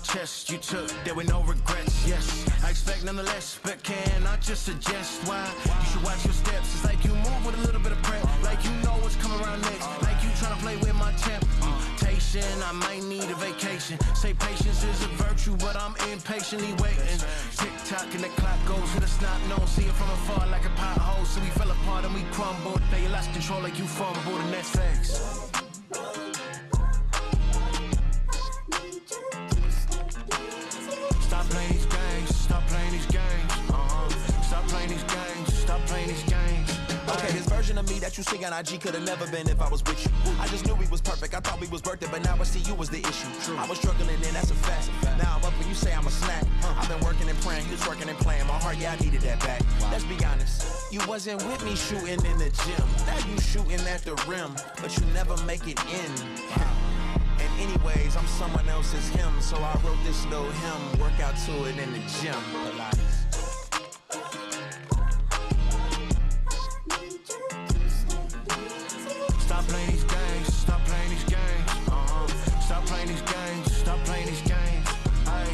chest you took, there were no regrets, yes. I expect nonetheless, but can I just suggest why you should watch your steps? It's like you move with a little bit of prep, like you know what's coming around next, like you trying to play with my temptation. I might need a vacation. Say patience is a virtue, but I'm impatiently waiting. Tick tock and the clock goes with a snot nose. See it from afar like a pothole, so we fell apart and we crumbled. Now you lost control like you fumbled, and that's facts. Stop playing these games, stop playing these games. Stop playing these games, stop playing these games. Okay, this version of me that you see on IG could've never been if I was with you. I just knew we was perfect, I thought we was birthday, but now I see you was the issue. I was struggling and that's a fact. Now I'm up and you say I'm a snack. I've been working and praying, you was working and playing. My heart, yeah, I needed that back. Let's be honest, you wasn't with me shooting in the gym. Now you shooting at the rim, but you never make it in. And anyways, I'm someone else's him, so I wrote this little hymn, work out to it in the gym. Stop playing these games, stop playing these games. Stop playing these games, stop playing these games. Ay,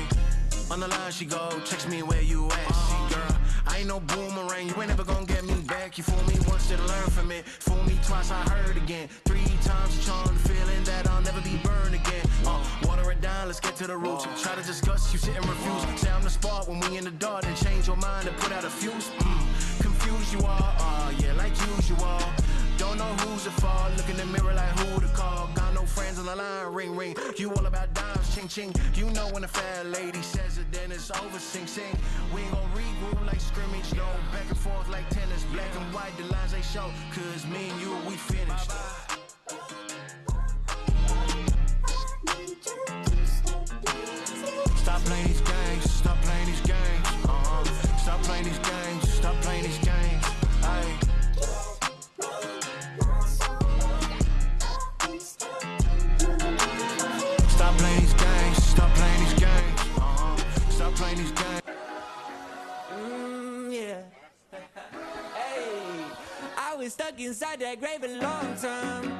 on the line she go, text me where you at. See girl, I ain't no boomerang, you ain't never gonna get me back. You fool me once, then learn from it. Fool me twice, I heard again. 3 times the charm, the feeling that I'll never be burned again. Water it down, let's get to the roots. Try to discuss, you sit and refuse. Say I'm the spark when we in the dark, then change your mind and put out a fuse. Confused you are, yeah, like usual. Don't know who's at fault, look in the mirror like who to call. Got no friends on the line, ring ring. You all about dimes, ching ching. You know when a fat lady says it, then it's over, sing sing. We ain't gon' regroup like scrimmage, no. Back and forth like tennis, black and white, the lines they show. Cause me and you, we finished. Stop playing these games, stop playing these games. Stop playing these games, stop playing these games. Aye. Stop playing these games, stop playing these games. Stop playing these games. Yeah. Hey, I was stuck inside that grave a long time.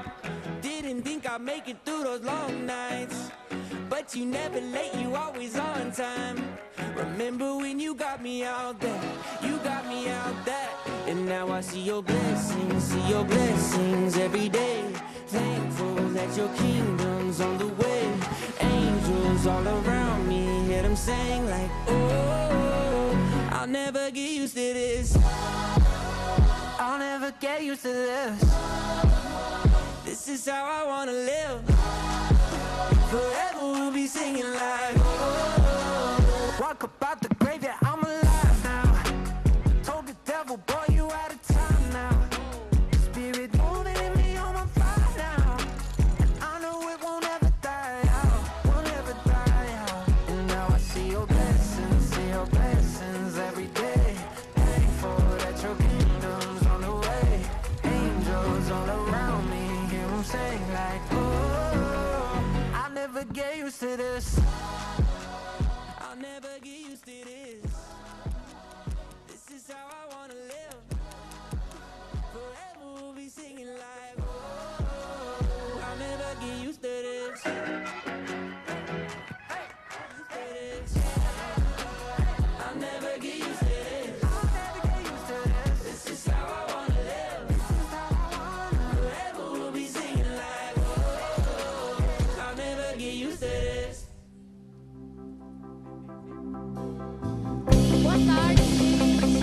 Didn't think I'd make it through those long nights. But you never late, you always on time. Remember when you got me out there, you got me out there. And now I see your blessings every day. Thankful that your kingdom's on the way. Angels all around me, hear them saying like, oh, I'll never get used to this. I'll never get used to this. This is how I wanna live. Forever we'll be singing like, oh, walk up out the grave, yeah, I'm alive now. Told the devil, boy, you out of time now. Spirit moving in me on my fire now. And I know it won't ever die out, won't ever die out. And now I see your blessings every day. Thankful that your kingdom's on the way. Angels all around me, hear them sing like, oh, I'll never get used to this. I'll never get used to this. This is how I wanna live. Forever we'll be singing like, oh, I'll never get used to this. I'll never get used to this. This is how I wanna live. Forever we'll be singing like, oh, I'll never get used to this. Boa tarde, gente.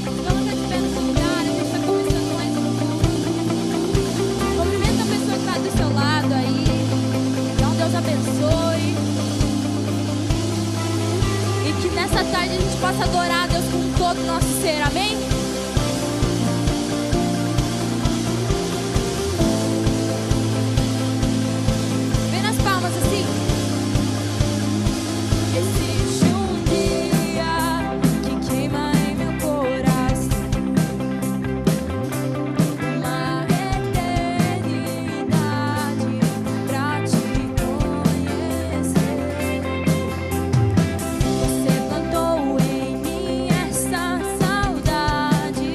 Coloca de pé no seu lugar, a gente está começando mais um culto. Cumprimenta a pessoa que está do seu lado aí. Então, Deus abençoe. E que nessa tarde a gente possa adorar a Deus com todo o nosso ser, amém? Vem nas palmas assim. Existe um dia que queima em meu coração, uma eternidade pra te conhecer. Você plantou em mim essa saudade.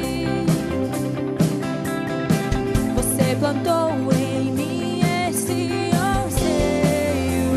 Você plantou em mim esse anseio.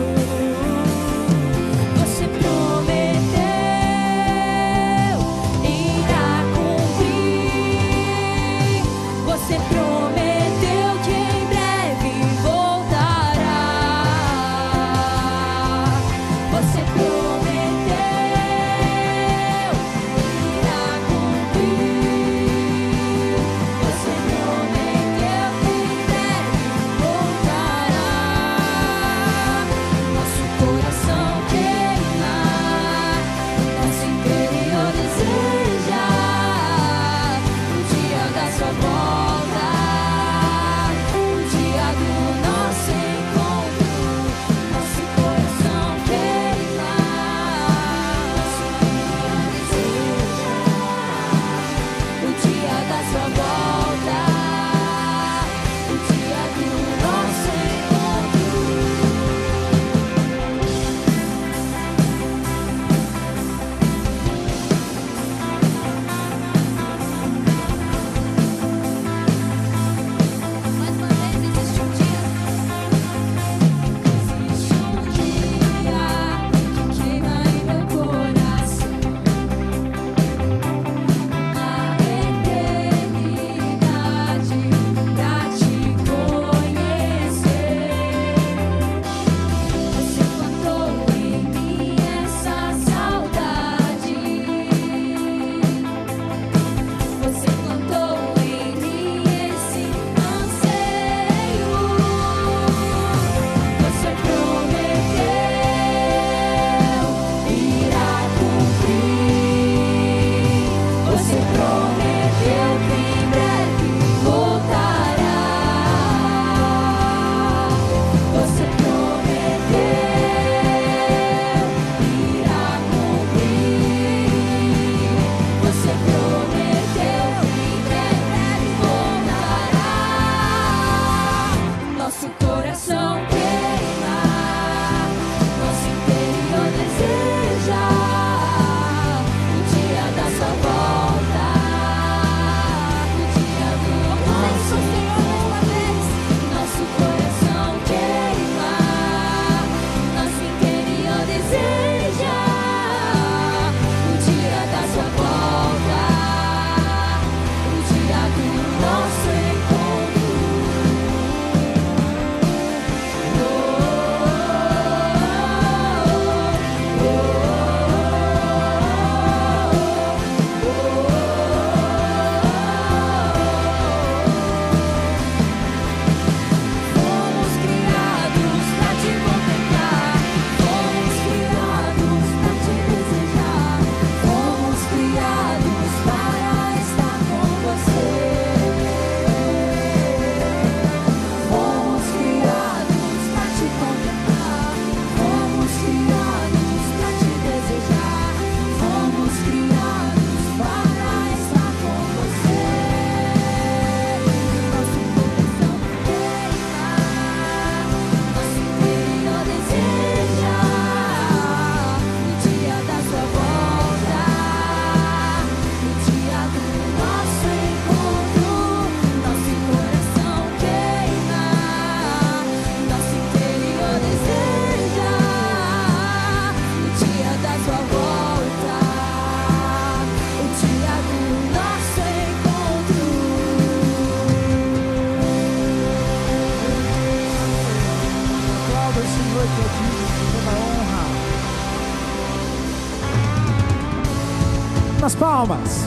as palmas.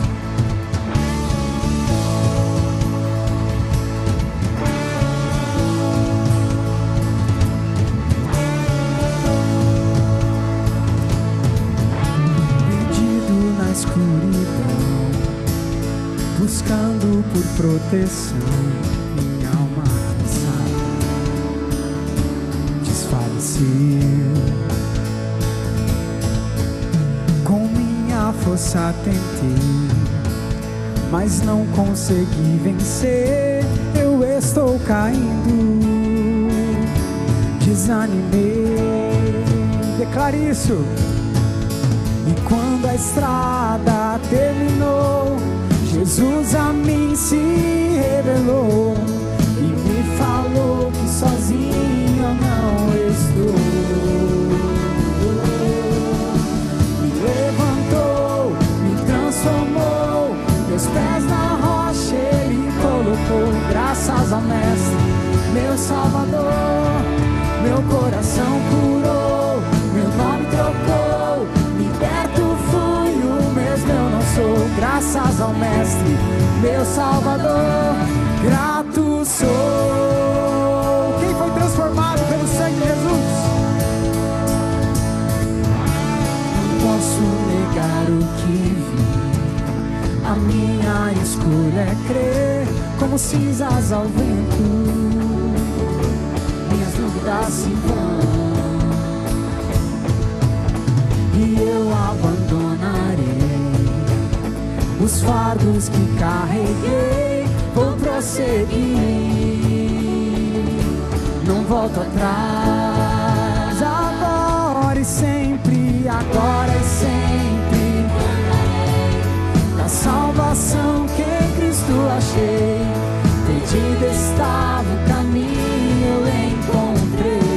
Perdido na escuridão, buscando por proteção, minha alma cansada desfaleceu. Com minha força tentei, mas não consegui vencer. Eu estou caindo, desanimei. Declare isso. E quando a estrada terminou, Jesus a mim se revelou e me falou que sozinho eu não estou. Me levantou, me transformou, meus pés na rocha Ele colocou. Graças ao Mestre, meu Salvador, meu coração curou, meu nome trocou, liberto fui, o mesmo eu não sou. Graças ao Mestre, meu Salvador, grato sou. Quem foi transformado pelo sangue de Jesus? Não posso negar o que vi, a minha escolha é crer, como cinzas ao vento, minhas dúvidas se vão, e eu abandonarei os fardos que carreguei, vou prosseguir, não volto atrás, agora e sempre, agora e sempre, na salvação que em Cristo achei, perdido estava o caminho, eu encontrei,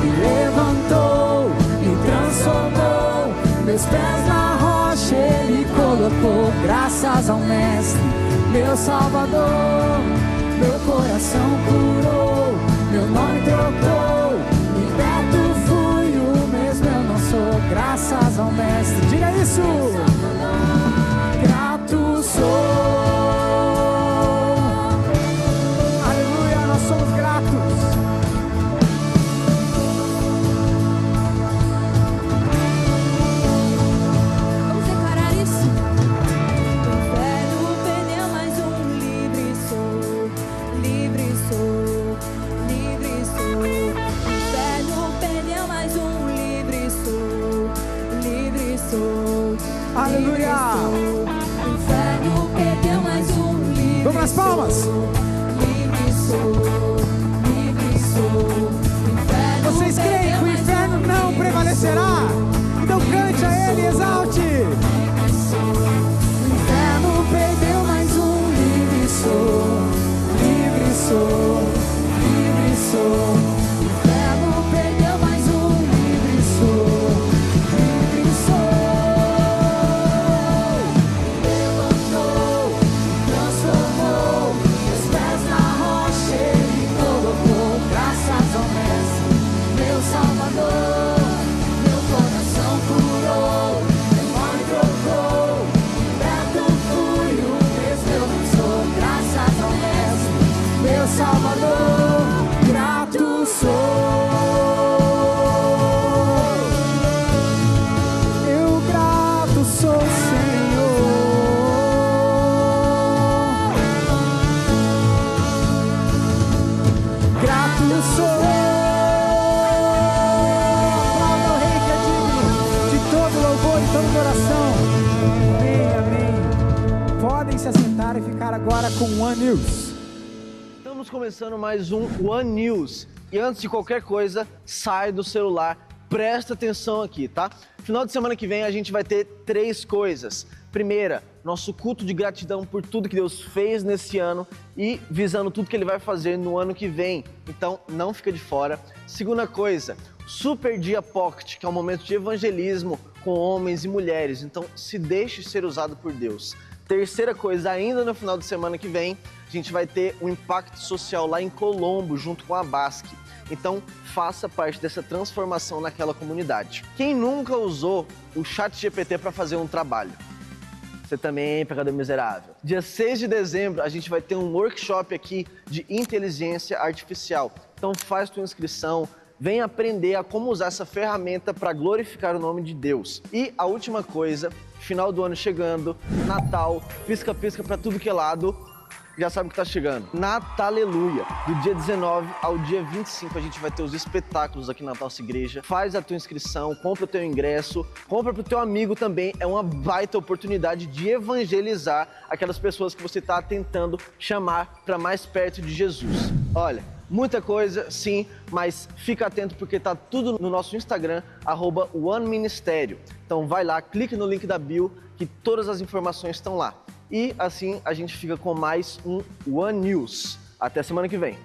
me levantou, me transformou, meus pés na rocha Ele colocou. Graças ao Mestre, meu Salvador, meu coração curou, meu nome trocou, liberto fui, o mesmo eu não sou. Graças ao Mestre, diga isso! Grato sou. Aleluia, nós somos gratos. Vamos declarar isso? O inferno perdeu mais um, livre sou, livre sou, livre sou. O inferno perdeu mais um, livre sou, livre sou. Aleluia. O inferno perdeu mais um, livre. Vamos nas palmas. Livre sou, livre sou. O inferno Vocês creem que o inferno não prevalecerá? Então cante a Ele, exalte. O inferno perdeu mais um, livre sou, livre sou, livre sou. O inferno perdeu mais um, livre sou, livre sou. Levantou, transformou, meus pés na rocha Ele colocou. Graças ao Mestre, meu Salvador, meu coração curou, meu nome trocou, liberto fui, o mesmo eu não sou. Graças ao Mestre, meu Salvador, grato sou. Eu grato sou, Senhor. Grato sou. Aplauda o Rei que é digno de todo louvor e toda adoração. Amém, amém. Podem se assentar e ficar agora com One News. Estamos começando mais um One News. E antes de qualquer coisa, sai do celular, presta atenção aqui, tá? Final de semana que vem a gente vai ter 3 coisas. Primeira, nosso culto de gratidão por tudo que Deus fez nesse ano e visando tudo que Ele vai fazer no ano que vem. Então, não fica de fora. Segunda coisa, Super Dia Pocket, que é um momento de evangelismo com homens e mulheres. Então, se deixe ser usado por Deus. Terceira coisa, ainda no final de semana que vem, a gente vai ter um impacto social lá em Colombo, junto com a Basque. Então, faça parte dessa transformação naquela comunidade. Quem nunca usou o ChatGPT para fazer um trabalho? Você também, pecador miserável. Dia 6 de dezembro, a gente vai ter um workshop aqui de inteligência artificial. Então, faz tua inscrição, vem aprender a como usar essa ferramenta para glorificar o nome de Deus. E a última coisa, final do ano chegando, Natal, pisca-pisca para tudo que é lado, já sabe o que tá chegando. Nataleluia! Do dia 19 ao dia 25 a gente vai ter os espetáculos aqui na nossa igreja. Faz a tua inscrição, compra o teu ingresso, compra pro teu amigo também. É uma baita oportunidade de evangelizar aquelas pessoas que você tá tentando chamar para mais perto de Jesus. Olha, muita coisa, sim, mas fica atento porque tá tudo no nosso Instagram, @OneMinistério. Então vai lá, clique no link da bio que todas as informações estão lá. E assim a gente fica com mais um One News. Até semana que vem.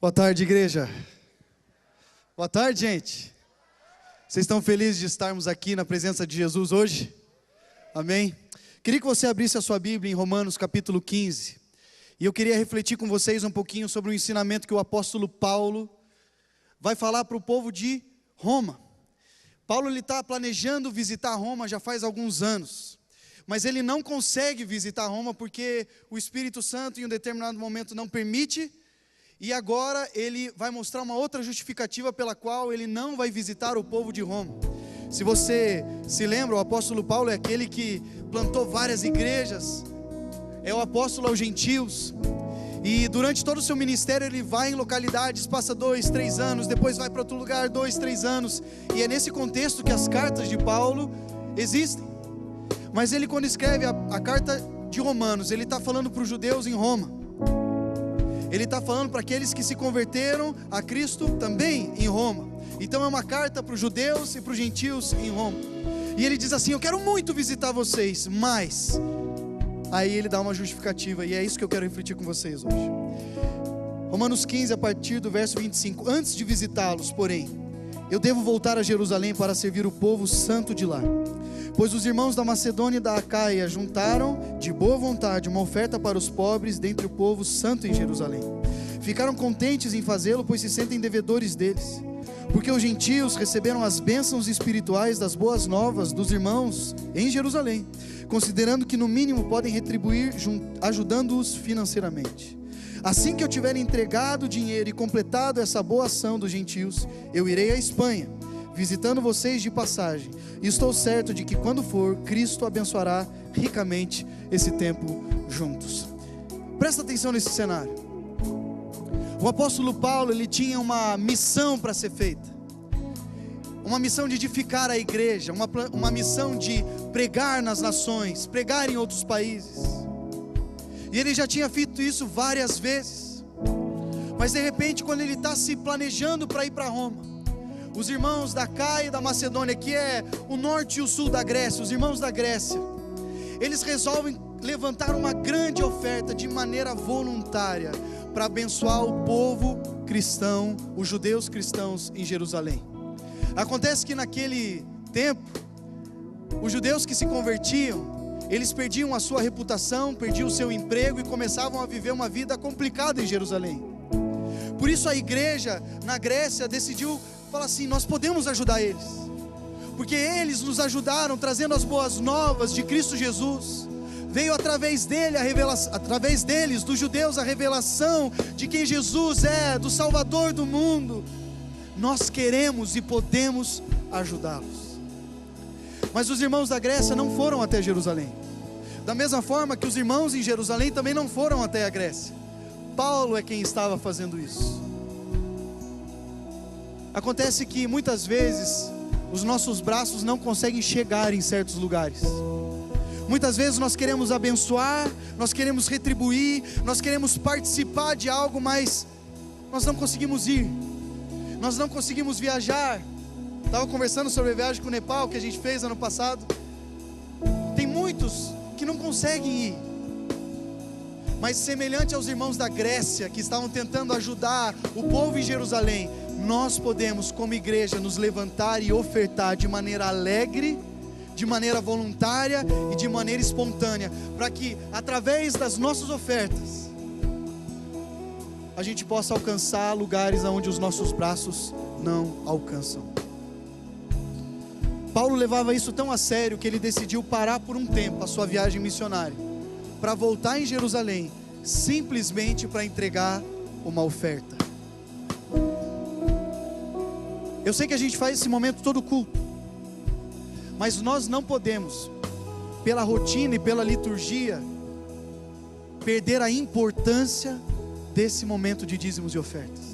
Boa tarde, igreja. Boa tarde, gente. Vocês estão felizes de estarmos aqui na presença de Jesus hoje? Amém? Queria que você abrisse a sua Bíblia em Romanos capítulo 15. E eu queria refletir com vocês um pouquinho sobre o ensinamento que o apóstolo Paulo vai falar para o povo de Roma. Paulo está planejando visitar Roma já faz alguns anos, mas ele não consegue visitar Roma porque o Espírito Santo em um determinado momento não permite, e agora ele vai mostrar uma outra justificativa pela qual ele não vai visitar o povo de Roma. Se você se lembra, o apóstolo Paulo é aquele que plantou várias igrejas, é o apóstolo aos gentios. E durante todo o seu ministério ele vai em localidades, passa 2, 3 anos, depois vai para outro lugar, 2, 3 anos. E é nesse contexto que as cartas de Paulo existem. Mas ele, quando escreve a carta de Romanos, ele está falando para os judeus em Roma. Ele está falando para aqueles que se converteram a Cristo também em Roma. Então é uma carta para os judeus e para os gentios em Roma. E ele diz assim: eu quero muito visitar vocês, mas... Aí ele dá uma justificativa, e é isso que eu quero refletir com vocês hoje. Romanos 15, a partir do verso 25. Antes de visitá-los, porém, eu devo voltar a Jerusalém para servir o povo santo de lá. Pois os irmãos da Macedônia e da Acaia juntaram, de boa vontade, uma oferta para os pobres dentre o povo santo em Jerusalém. Ficaram contentes em fazê-lo, pois se sentem devedores deles. Porque os gentios receberam as bênçãos espirituais das boas novas dos irmãos em Jerusalém, considerando que no mínimo podem retribuir ajudando-os financeiramente. Assim que eu tiver entregado o dinheiro e completado essa boa ação dos gentios, eu irei à Espanha, visitando vocês de passagem, e estou certo de que quando for, Cristo abençoará ricamente esse tempo juntos. Presta atenção nesse cenário. O apóstolo Paulo, ele tinha uma missão para ser feita, uma missão de edificar a igreja, uma missão de pregar nas nações, pregar em outros países, e ele já tinha feito isso várias vezes, mas de repente, quando ele está se planejando para ir para Roma, os irmãos da Acaia e da Macedônia, que é o norte e o sul da Grécia, os irmãos da Grécia, eles resolvem levantar uma grande oferta de maneira voluntária, para abençoar o povo cristão, os judeus cristãos em Jerusalém. Acontece que naquele tempo, os judeus que se convertiam, eles perdiam a sua reputação, perdiam o seu emprego e começavam a viver uma vida complicada em Jerusalém. Por isso a igreja na Grécia decidiu falar assim: nós podemos ajudar eles, porque eles nos ajudaram trazendo as boas novas de Cristo Jesus. Veio através dele a revelação, através deles, dos judeus, a revelação de quem Jesus é, do Salvador do mundo. Nós queremos e podemos ajudá-los. Mas os irmãos da Grécia não foram até Jerusalém, da mesma forma que os irmãos em Jerusalém também não foram até a Grécia. Paulo é quem estava fazendo isso. Acontece que muitas vezes os nossos braços não conseguem chegar em certos lugares. Muitas vezes nós queremos abençoar, nós queremos retribuir, nós queremos participar de algo, mas nós não conseguimos ir, nós não conseguimos viajar. Estava conversando sobre a viagem com o Nepal que a gente fez ano passado. Tem muitos que não conseguem ir, mas semelhante aos irmãos da Grécia que estavam tentando ajudar o povo em Jerusalém, nós podemos como igreja nos levantar e ofertar de maneira alegre, de maneira voluntária e de maneira espontânea, para que através das nossas ofertas a gente possa alcançar lugares onde os nossos braços não alcançam. Paulo levava isso tão a sério que ele decidiu parar por um tempo a sua viagem missionária, para voltar em Jerusalém, simplesmente para entregar uma oferta. Eu sei que a gente faz esse momento todo culto, mas nós não podemos, pela rotina e pela liturgia, perder a importância desse momento de dízimos e ofertas.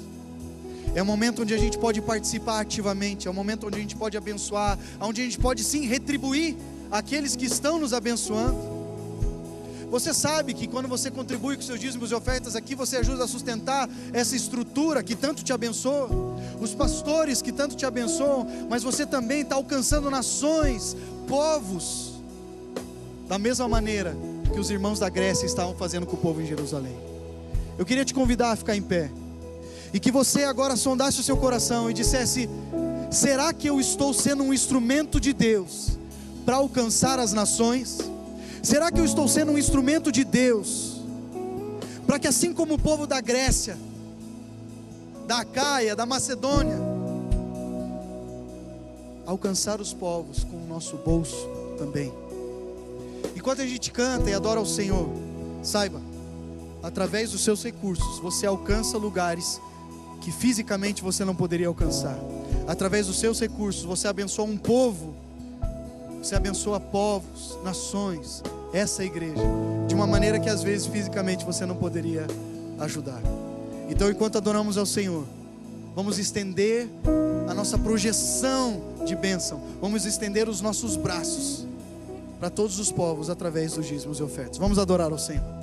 É um momento onde a gente pode participar ativamente, é um momento onde a gente pode abençoar, onde a gente pode sim retribuir aqueles que estão nos abençoando. Você sabe que quando você contribui com seus dízimos e ofertas aqui, você ajuda a sustentar essa estrutura que tanto te abençoa, os pastores que tanto te abençoam, mas você também está alcançando nações, povos, da mesma maneira que os irmãos da Grécia estavam fazendo com o povo em Jerusalém. Eu queria te convidar a ficar em pé, e que você agora sondasse o seu coração e dissesse: será que eu estou sendo um instrumento de Deus para alcançar as nações? Será que eu estou sendo um instrumento de Deus para que, assim como o povo da Grécia, da Acaia, da Macedônia, alcançar os povos com o nosso bolso também? Enquanto a gente canta e adora ao Senhor, saiba, através dos seus recursos você alcança lugares que fisicamente você não poderia alcançar. Através dos seus recursos você abençoa um povo, você abençoa povos, nações, essa igreja, de uma maneira que às vezes fisicamente você não poderia ajudar. Então, enquanto adoramos ao Senhor, vamos estender a nossa projeção de bênção, vamos estender os nossos braços para todos os povos através dos dízimos e ofertas. Vamos adorar ao Senhor.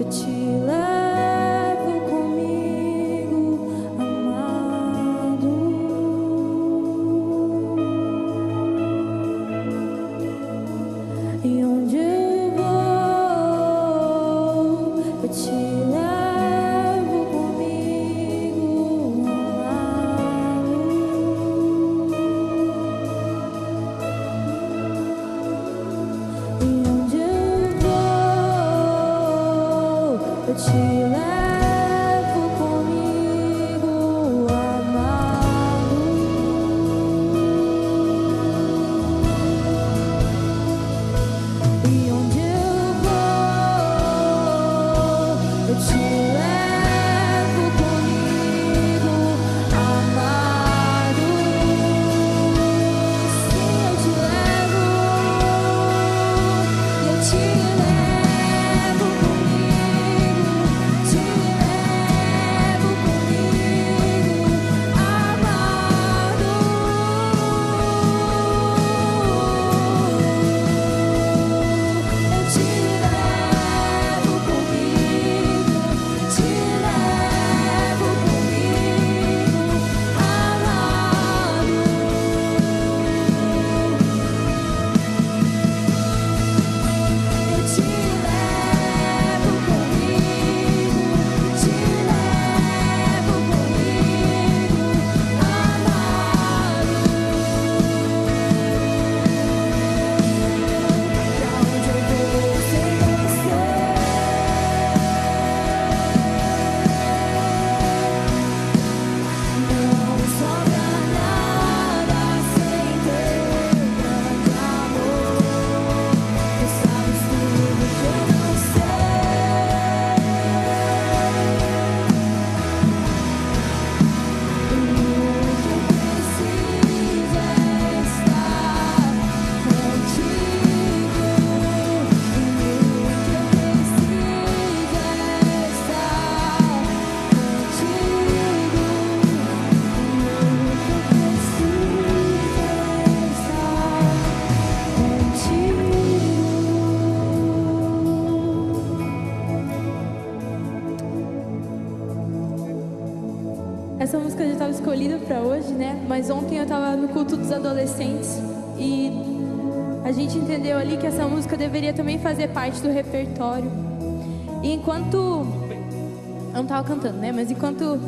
eu te levo comigo, amado. E onde eu vou, eu te levo comigo, amado. E onde eu vou, eu te levo comigo, amado. E onde eu vou, eu te levo comigo, amado. Sim, eu te levo comigo, amado. Eu te levo comigo, te levo comigo, amado. Eu te levo comigo, te levo comigo, amado. Pra onde eu vou sem você? Não sobra nada sem teu grande amor. Tu sabes tudo que eu não sei. E o que eu preciso é estar contigo. E o que eu preciso é estar contigo. Essa música já estava escolhida para hoje, né? Mas ontem eu estava no culto dos adolescentes e a gente entendeu ali que essa música deveria também fazer parte do repertório. E enquanto eu não estava cantando, né? Mas enquanto o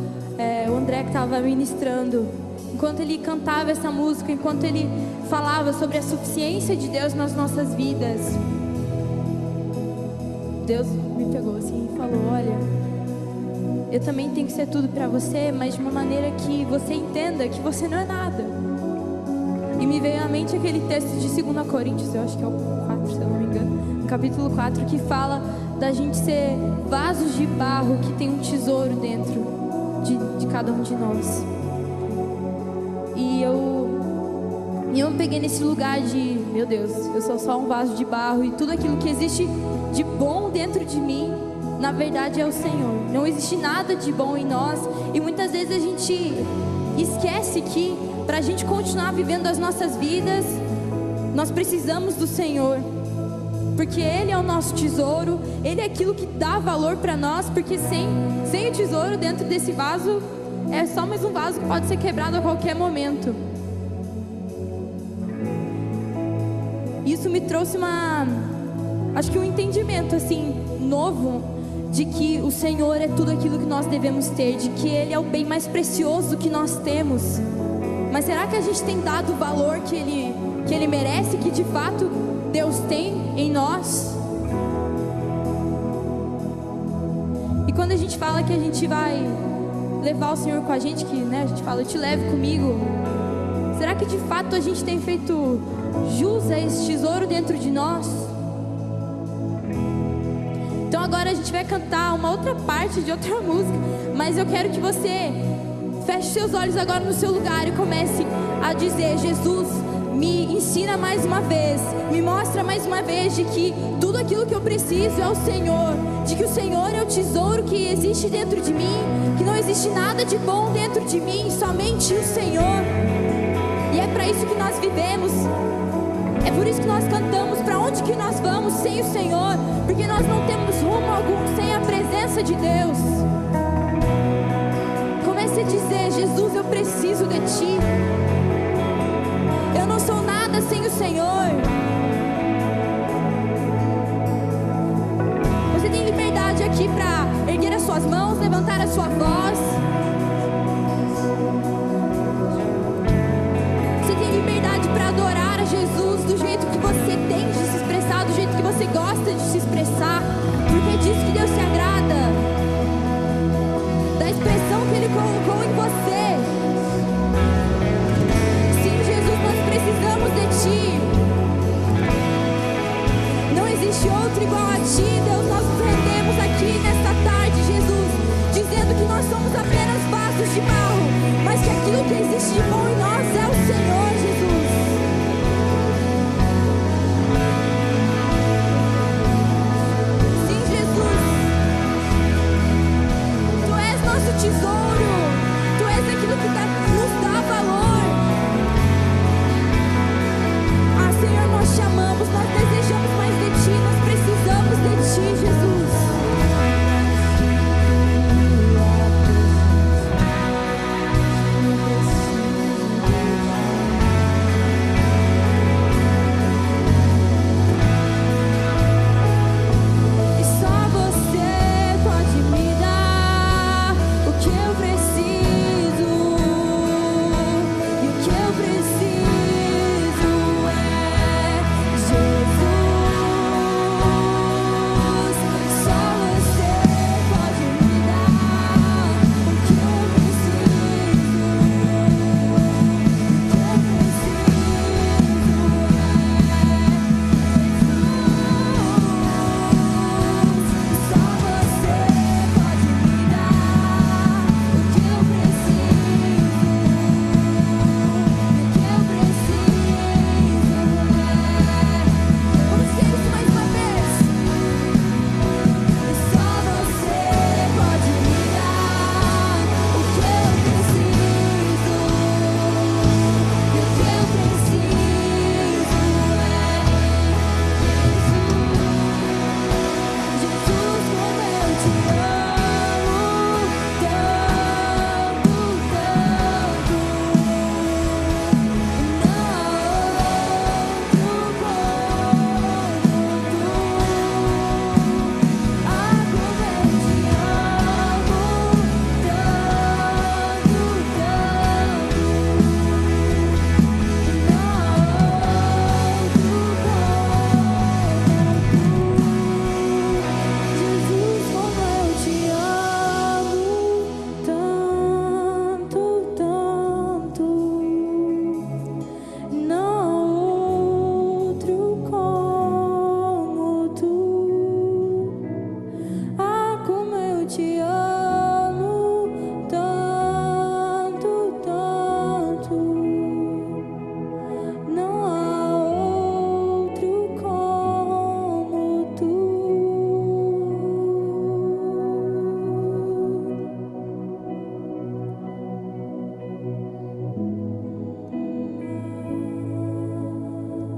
André que estava ministrando, enquanto ele cantava essa música, enquanto ele falava sobre a suficiência de Deus nas nossas vidas, Deus me pegou assim e falou: olha, eu também tenho que ser tudo para você, mas de uma maneira que você entenda que você não é nada. E me veio à mente aquele texto de 2 Coríntios, eu acho que é o 4, se eu não me engano, no capítulo 4, que fala da gente ser vasos de barro que tem um tesouro dentro de cada um de nós. E eu me peguei nesse lugar de, meu Deus, eu sou só um vaso de barro e tudo aquilo que existe de bom dentro de mim, na verdade é o Senhor. Não existe nada de bom em nós e muitas vezes a gente esquece que para a gente continuar vivendo as nossas vidas, nós precisamos do Senhor, porque Ele é o nosso tesouro, Ele é aquilo que dá valor para nós, porque sem o tesouro dentro desse vaso, é só mais um vaso que pode ser quebrado a qualquer momento. Isso me trouxe acho que um entendimento assim, novo, de que o Senhor é tudo aquilo que nós devemos ter, de que Ele é o bem mais precioso que nós temos. Mas será que a gente tem dado o valor que Ele merece, que de fato Deus tem em nós? E quando a gente fala que a gente vai levar o Senhor com a gente, que né, a gente fala, eu te levo comigo, será que de fato a gente tem feito jus a esse tesouro dentro de nós? Então agora a gente vai cantar uma outra parte de outra música, mas eu quero que você feche seus olhos agora no seu lugar e comece a dizer: Jesus, me ensina mais uma vez, me mostra mais uma vez de que tudo aquilo que eu preciso é o Senhor, de que o Senhor é o tesouro que existe dentro de mim, que não existe nada de bom dentro de mim, somente o Senhor. E é para isso que nós vivemos, É por isso que nós cantamos: para onde que nós vamos sem o Senhor? Porque nós não temos rumo algum sem a presença de Deus. Comece a dizer: Jesus, eu preciso de Ti. Eu não sou nada sem o Senhor. Você tem liberdade aqui para erguer as suas mãos, levantar a sua voz. Você tem liberdade para adorar a Jesus do jeito que você tem de se expressar, do jeito que você gosta de se expressar, porque é disso que Deus se agrada, da expressão que Ele colocou em você. Sim, Jesus, nós precisamos de Ti. Não existe outro igual a Ti, Deus. Nós nos rendemos aqui nesta tarde, Jesus, dizendo que nós somos apenas vasos de barro, mas que aquilo que existe de bom em nós é o Senhor, Jesus. Sim, Jesus, Tu és nosso tesouro, Tu és aquilo que nos dá valor. Ah, Senhor, nós te amamos, nós desejamos mais de Ti, nós precisamos de Ti, Jesus. E só Você pode me dar o que eu preciso. E o que eu preciso é Jesus. Só Você pode me dar o que eu preciso. O que eu preciso Só Você pode me dar o que eu preciso. O que eu preciso Vamos dizer isso mais uma vez. Só Você pode me dar o que eu preciso. E o que eu preciso Jesus, como eu te amo tanto, tanto. Não há outro como Tu. Ah, como eu te amo tanto, tanto. Não há outro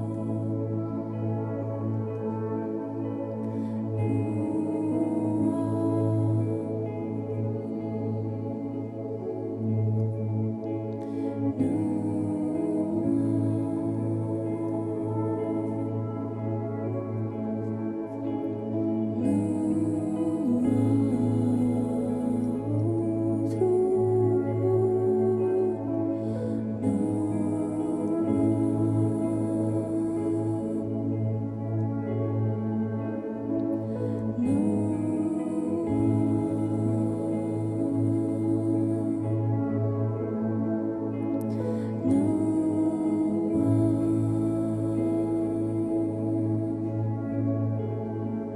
Jesus, como eu te amo tanto, tanto. Não há outro como Tu. Ah, como eu te amo tanto, tanto. Não há outro como Tu.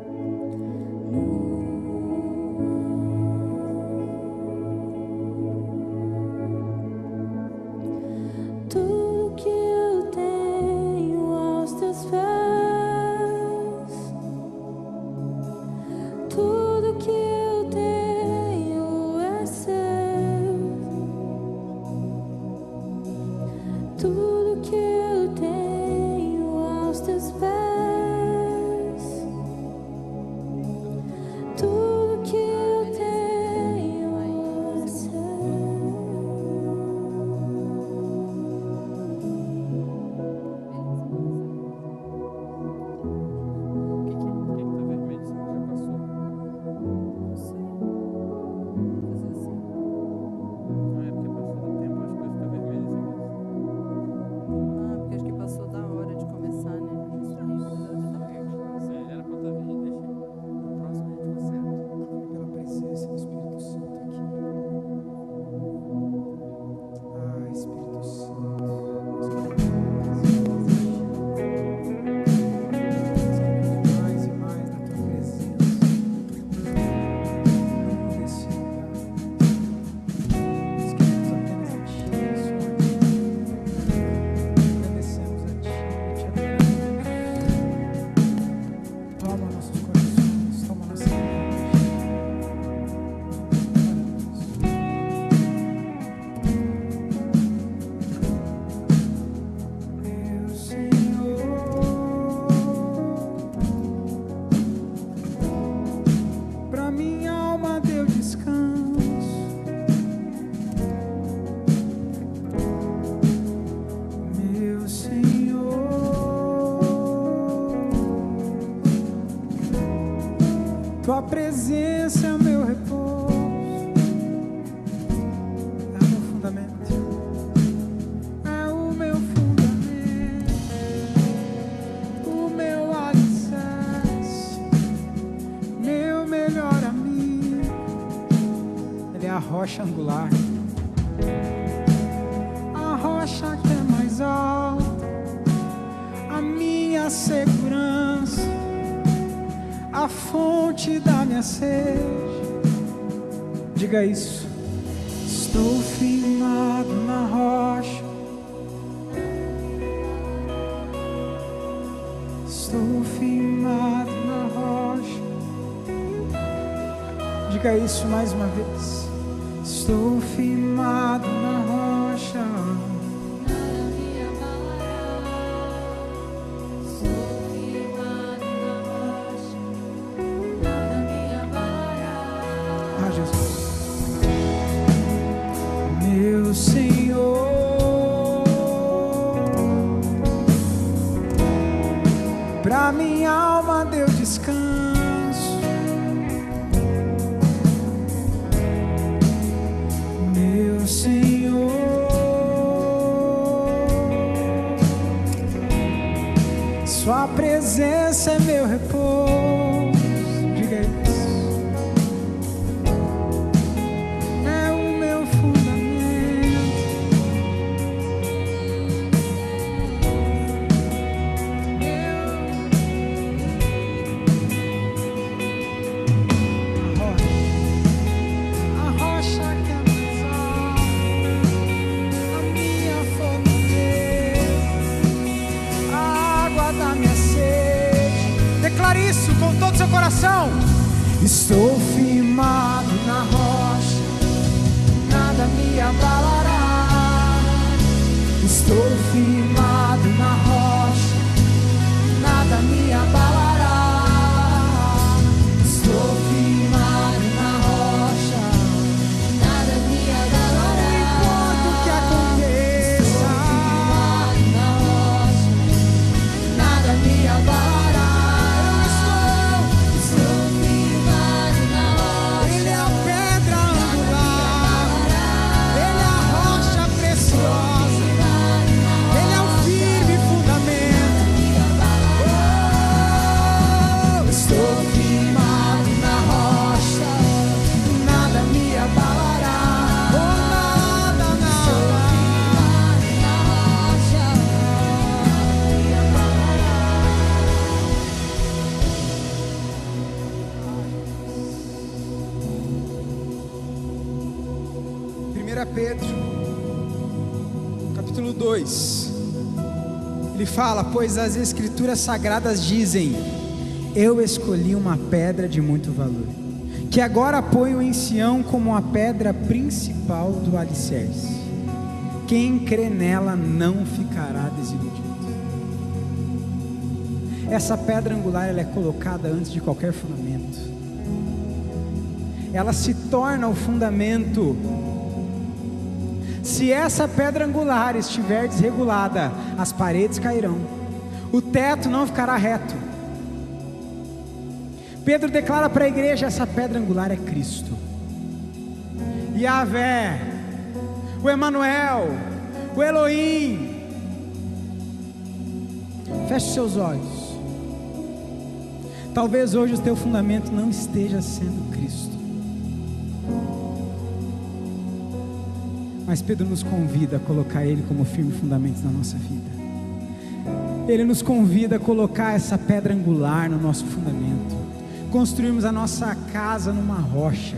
Tudo que eu tenho aos Teus pés, tudo que eu tenho é Seu. Tudo que eu tenho aos presença é o meu repouso, é o meu fundamento, é o meu fundamento, o meu alicerce, meu melhor amigo. Ele é a rocha angular, a rocha que é mais alta, a minha segurança, a fonte da minha sede. Diga isso. Estou firmado na rocha, estou firmado na rocha. Diga isso mais uma vez. Estou firmado na rocha. Meu Senhor, pra minha alma deu descanso. Meu Senhor, sua presença é meu repouso. Diga isso. Isso com todo o seu coração. Estou firmado na rocha, nada me abalará. Estou firmado na rocha, nada me abalará. Estou firmado na rocha, nada me abalará. Não importa o que aconteça, estou firmado na rocha, nada me abalará. Pedro, capítulo 2, ele fala: pois as escrituras sagradas dizem, eu escolhi uma pedra de muito valor, que agora ponho em Sião como a pedra principal do alicerce. Quem crê nela não ficará desiludido. Essa pedra angular, ela é colocada antes de qualquer fundamento. Ela se torna o fundamento. Se essa pedra angular estiver desregulada, as paredes cairão, o teto não ficará reto. Pedro declara para a igreja: essa pedra angular é Cristo, Yahvé, o Emanuel, o Elohim. Feche seus olhos. Talvez hoje o teu fundamento não esteja sendo Cristo, mas Pedro nos convida a colocar Ele como firme fundamento na nossa vida. Ele nos convida a colocar essa pedra angular no nosso fundamento, construirmos a nossa casa numa rocha.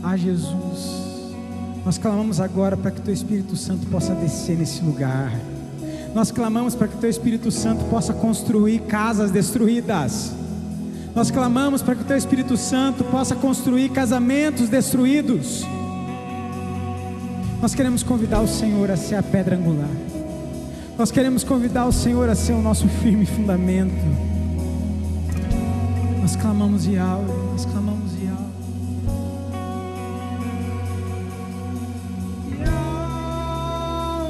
Ah, Jesus, nós clamamos agora para que Teu Espírito Santo possa descer nesse lugar. Nós clamamos para que Teu Espírito Santo possa construir casas destruídas. Nós clamamos para que o Teu Espírito Santo possa construir casamentos destruídos. Nós queremos convidar o Senhor a ser a pedra angular. Nós queremos convidar o Senhor a ser o nosso firme fundamento. Nós clamamos Yahvé, nós clamamos Yahvé.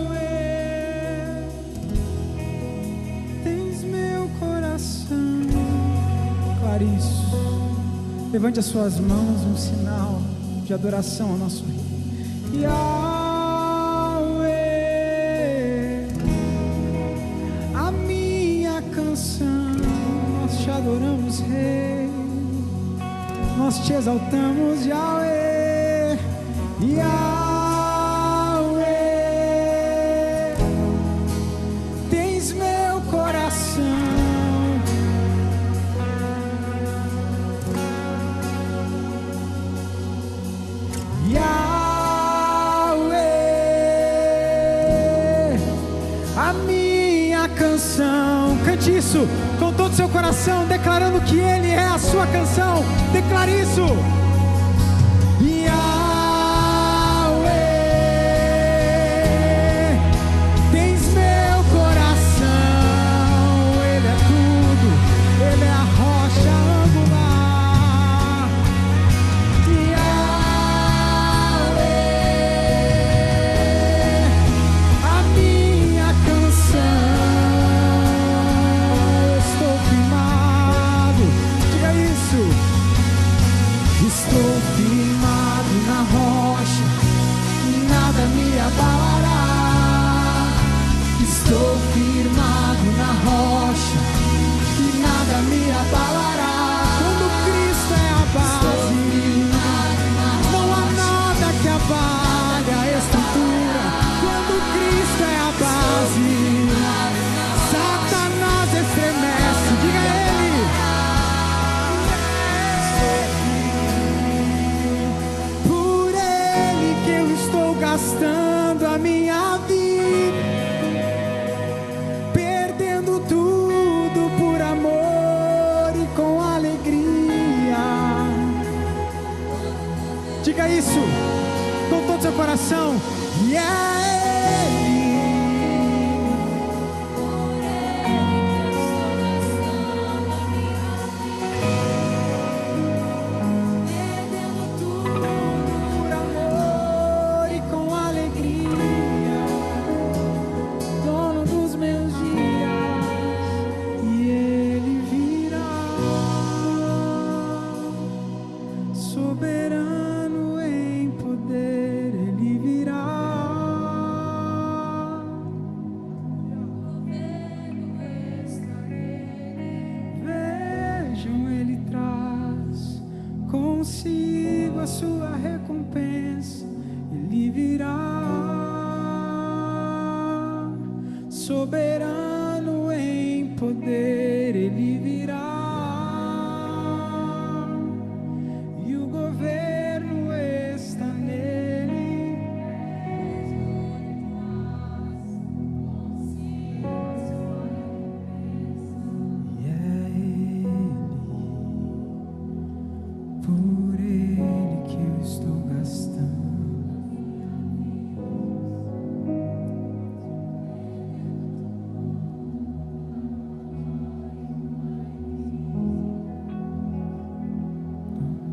Yahvé, tens meu coração. declare isso. Levante as suas mãos, um sinal de adoração ao nosso Rei. Yahweh, a minha canção, nós te adoramos, Rei. Nós te exaltamos, Yahweh, Yahweh. Tens meu coração. Yahweh, a minha canção. Cante isso com todo o seu coração, declarando que Ele é a sua canção. Declare isso. Yahweh, tens meu coração. Ele é tudo, Ele é a rocha angular. Yahweh, a minha canção. Estou firmado, diga isso. Estou firmado na rocha e nada me abalará. Estou firmado na rocha e nada me abalará. Quando Cristo é a base, não há nada que abale a estrutura. Quando Cristo é a base, Satanás estremece. Diga a Ele. Por Ele que eu estou gastando a minha vida, perdendo tudo por amor e com alegria. Diga isso com todo o seu coração. E é Ele. Por amor e com alegria, dono dos meus dias, e Ele virá, soberano em poder, Ele virá. Vejam, Ele traz consigo a sua recompensa. Ele virá, soberano em poder, Ele virá, e o governo está nele. E é Ele, por Ele que eu estou gastando.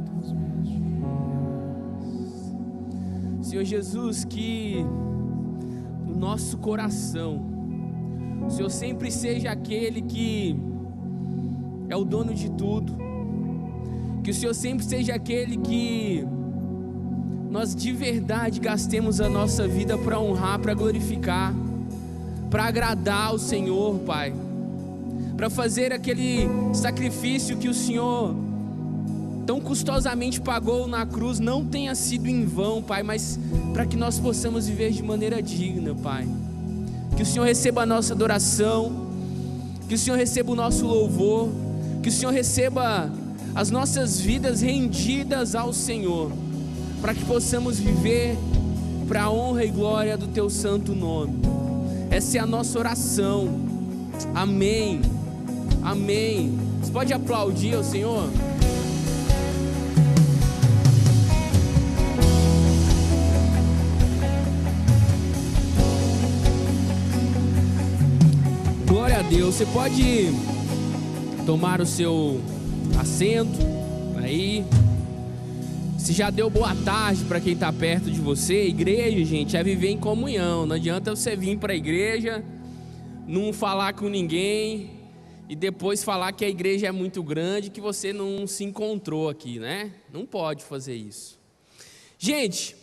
Todos os meus dias. Senhor Jesus, que no nosso coração o Senhor sempre seja aquele que é o dono de tudo, que o Senhor sempre seja aquele que nós de verdade gastemos a nossa vida para honrar, para glorificar, para agradar o Senhor, Pai, para fazer aquele sacrifício que o Senhor tão custosamente pagou na cruz não tenha sido em vão, Pai, mas para que nós possamos viver de maneira digna, Pai. Que o Senhor receba a nossa adoração, que o Senhor receba o nosso louvor, que o Senhor receba as nossas vidas rendidas ao Senhor, para que possamos viver para a honra e glória do Teu santo nome. Essa é a nossa oração. Amém. Amém. Você pode aplaudir ao Senhor? Glória a Deus. Você pode tomar o seu assento aí. Se já deu boa tarde para quem está perto de você. Igreja, gente, é viver em comunhão. Não adianta você vir para a igreja, não falar com ninguém e depois falar que a igreja é muito grande, que você não se encontrou aqui, né? Não pode fazer isso. Gente,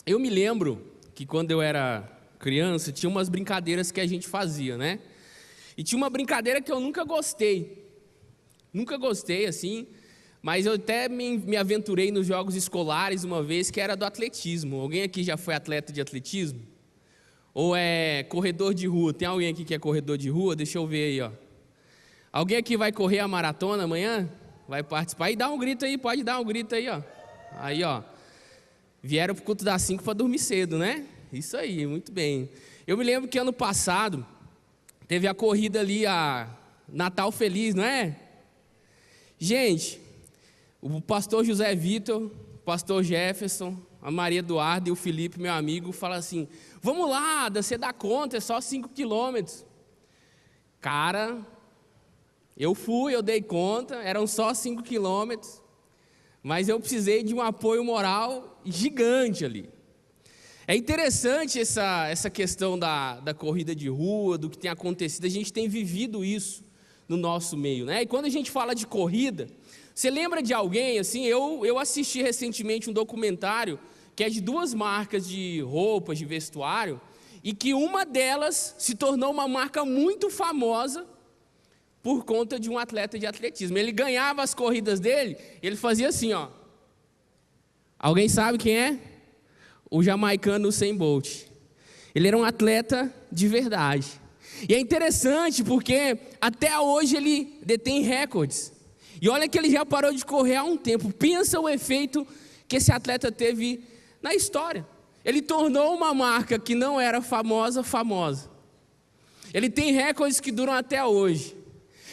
eu me lembro que quando eu era criança, tinha umas brincadeiras que a gente fazia, né? E tinha uma brincadeira que eu nunca gostei, assim, mas eu até me aventurei nos jogos escolares uma vez, que era do atletismo. Alguém aqui já foi atleta de atletismo? Ou é corredor de rua? Tem alguém aqui que é corredor de rua? Deixa eu ver aí, ó. Alguém aqui vai correr a maratona amanhã? Vai participar? E dá um grito aí, pode dar um grito aí, ó. Aí, ó. Vieram pro culto das 5 para dormir cedo, né? Isso aí, muito bem. Eu me lembro que ano passado teve a corrida ali, a Natal Feliz, não é? Gente, o pastor José Vitor, o pastor Jefferson, a Maria Eduarda e o Felipe, meu amigo, falam assim: vamos lá, você dá conta, é só 5 quilômetros. Cara, eu dei conta, eram só 5 quilômetros, mas eu precisei de um apoio moral gigante ali. É interessante essa questão da corrida de rua, do que tem acontecido. A gente tem vivido isso no nosso meio, né? E quando a gente fala de corrida, você lembra de alguém, assim, eu assisti recentemente um documentário que é de 2 marcas de roupas, de vestuário, e que uma delas se tornou uma marca muito famosa por conta de um atleta de atletismo. Ele ganhava as corridas dele, ele fazia assim, ó. Alguém sabe quem é? O jamaicano Usain Bolt. Ele era um atleta de verdade. E é interessante porque até hoje ele detém recordes. E olha que ele já parou de correr há um tempo. Pensa o efeito que esse atleta teve na história. Ele tornou uma marca que não era famosa. Ele tem recordes que duram até hoje.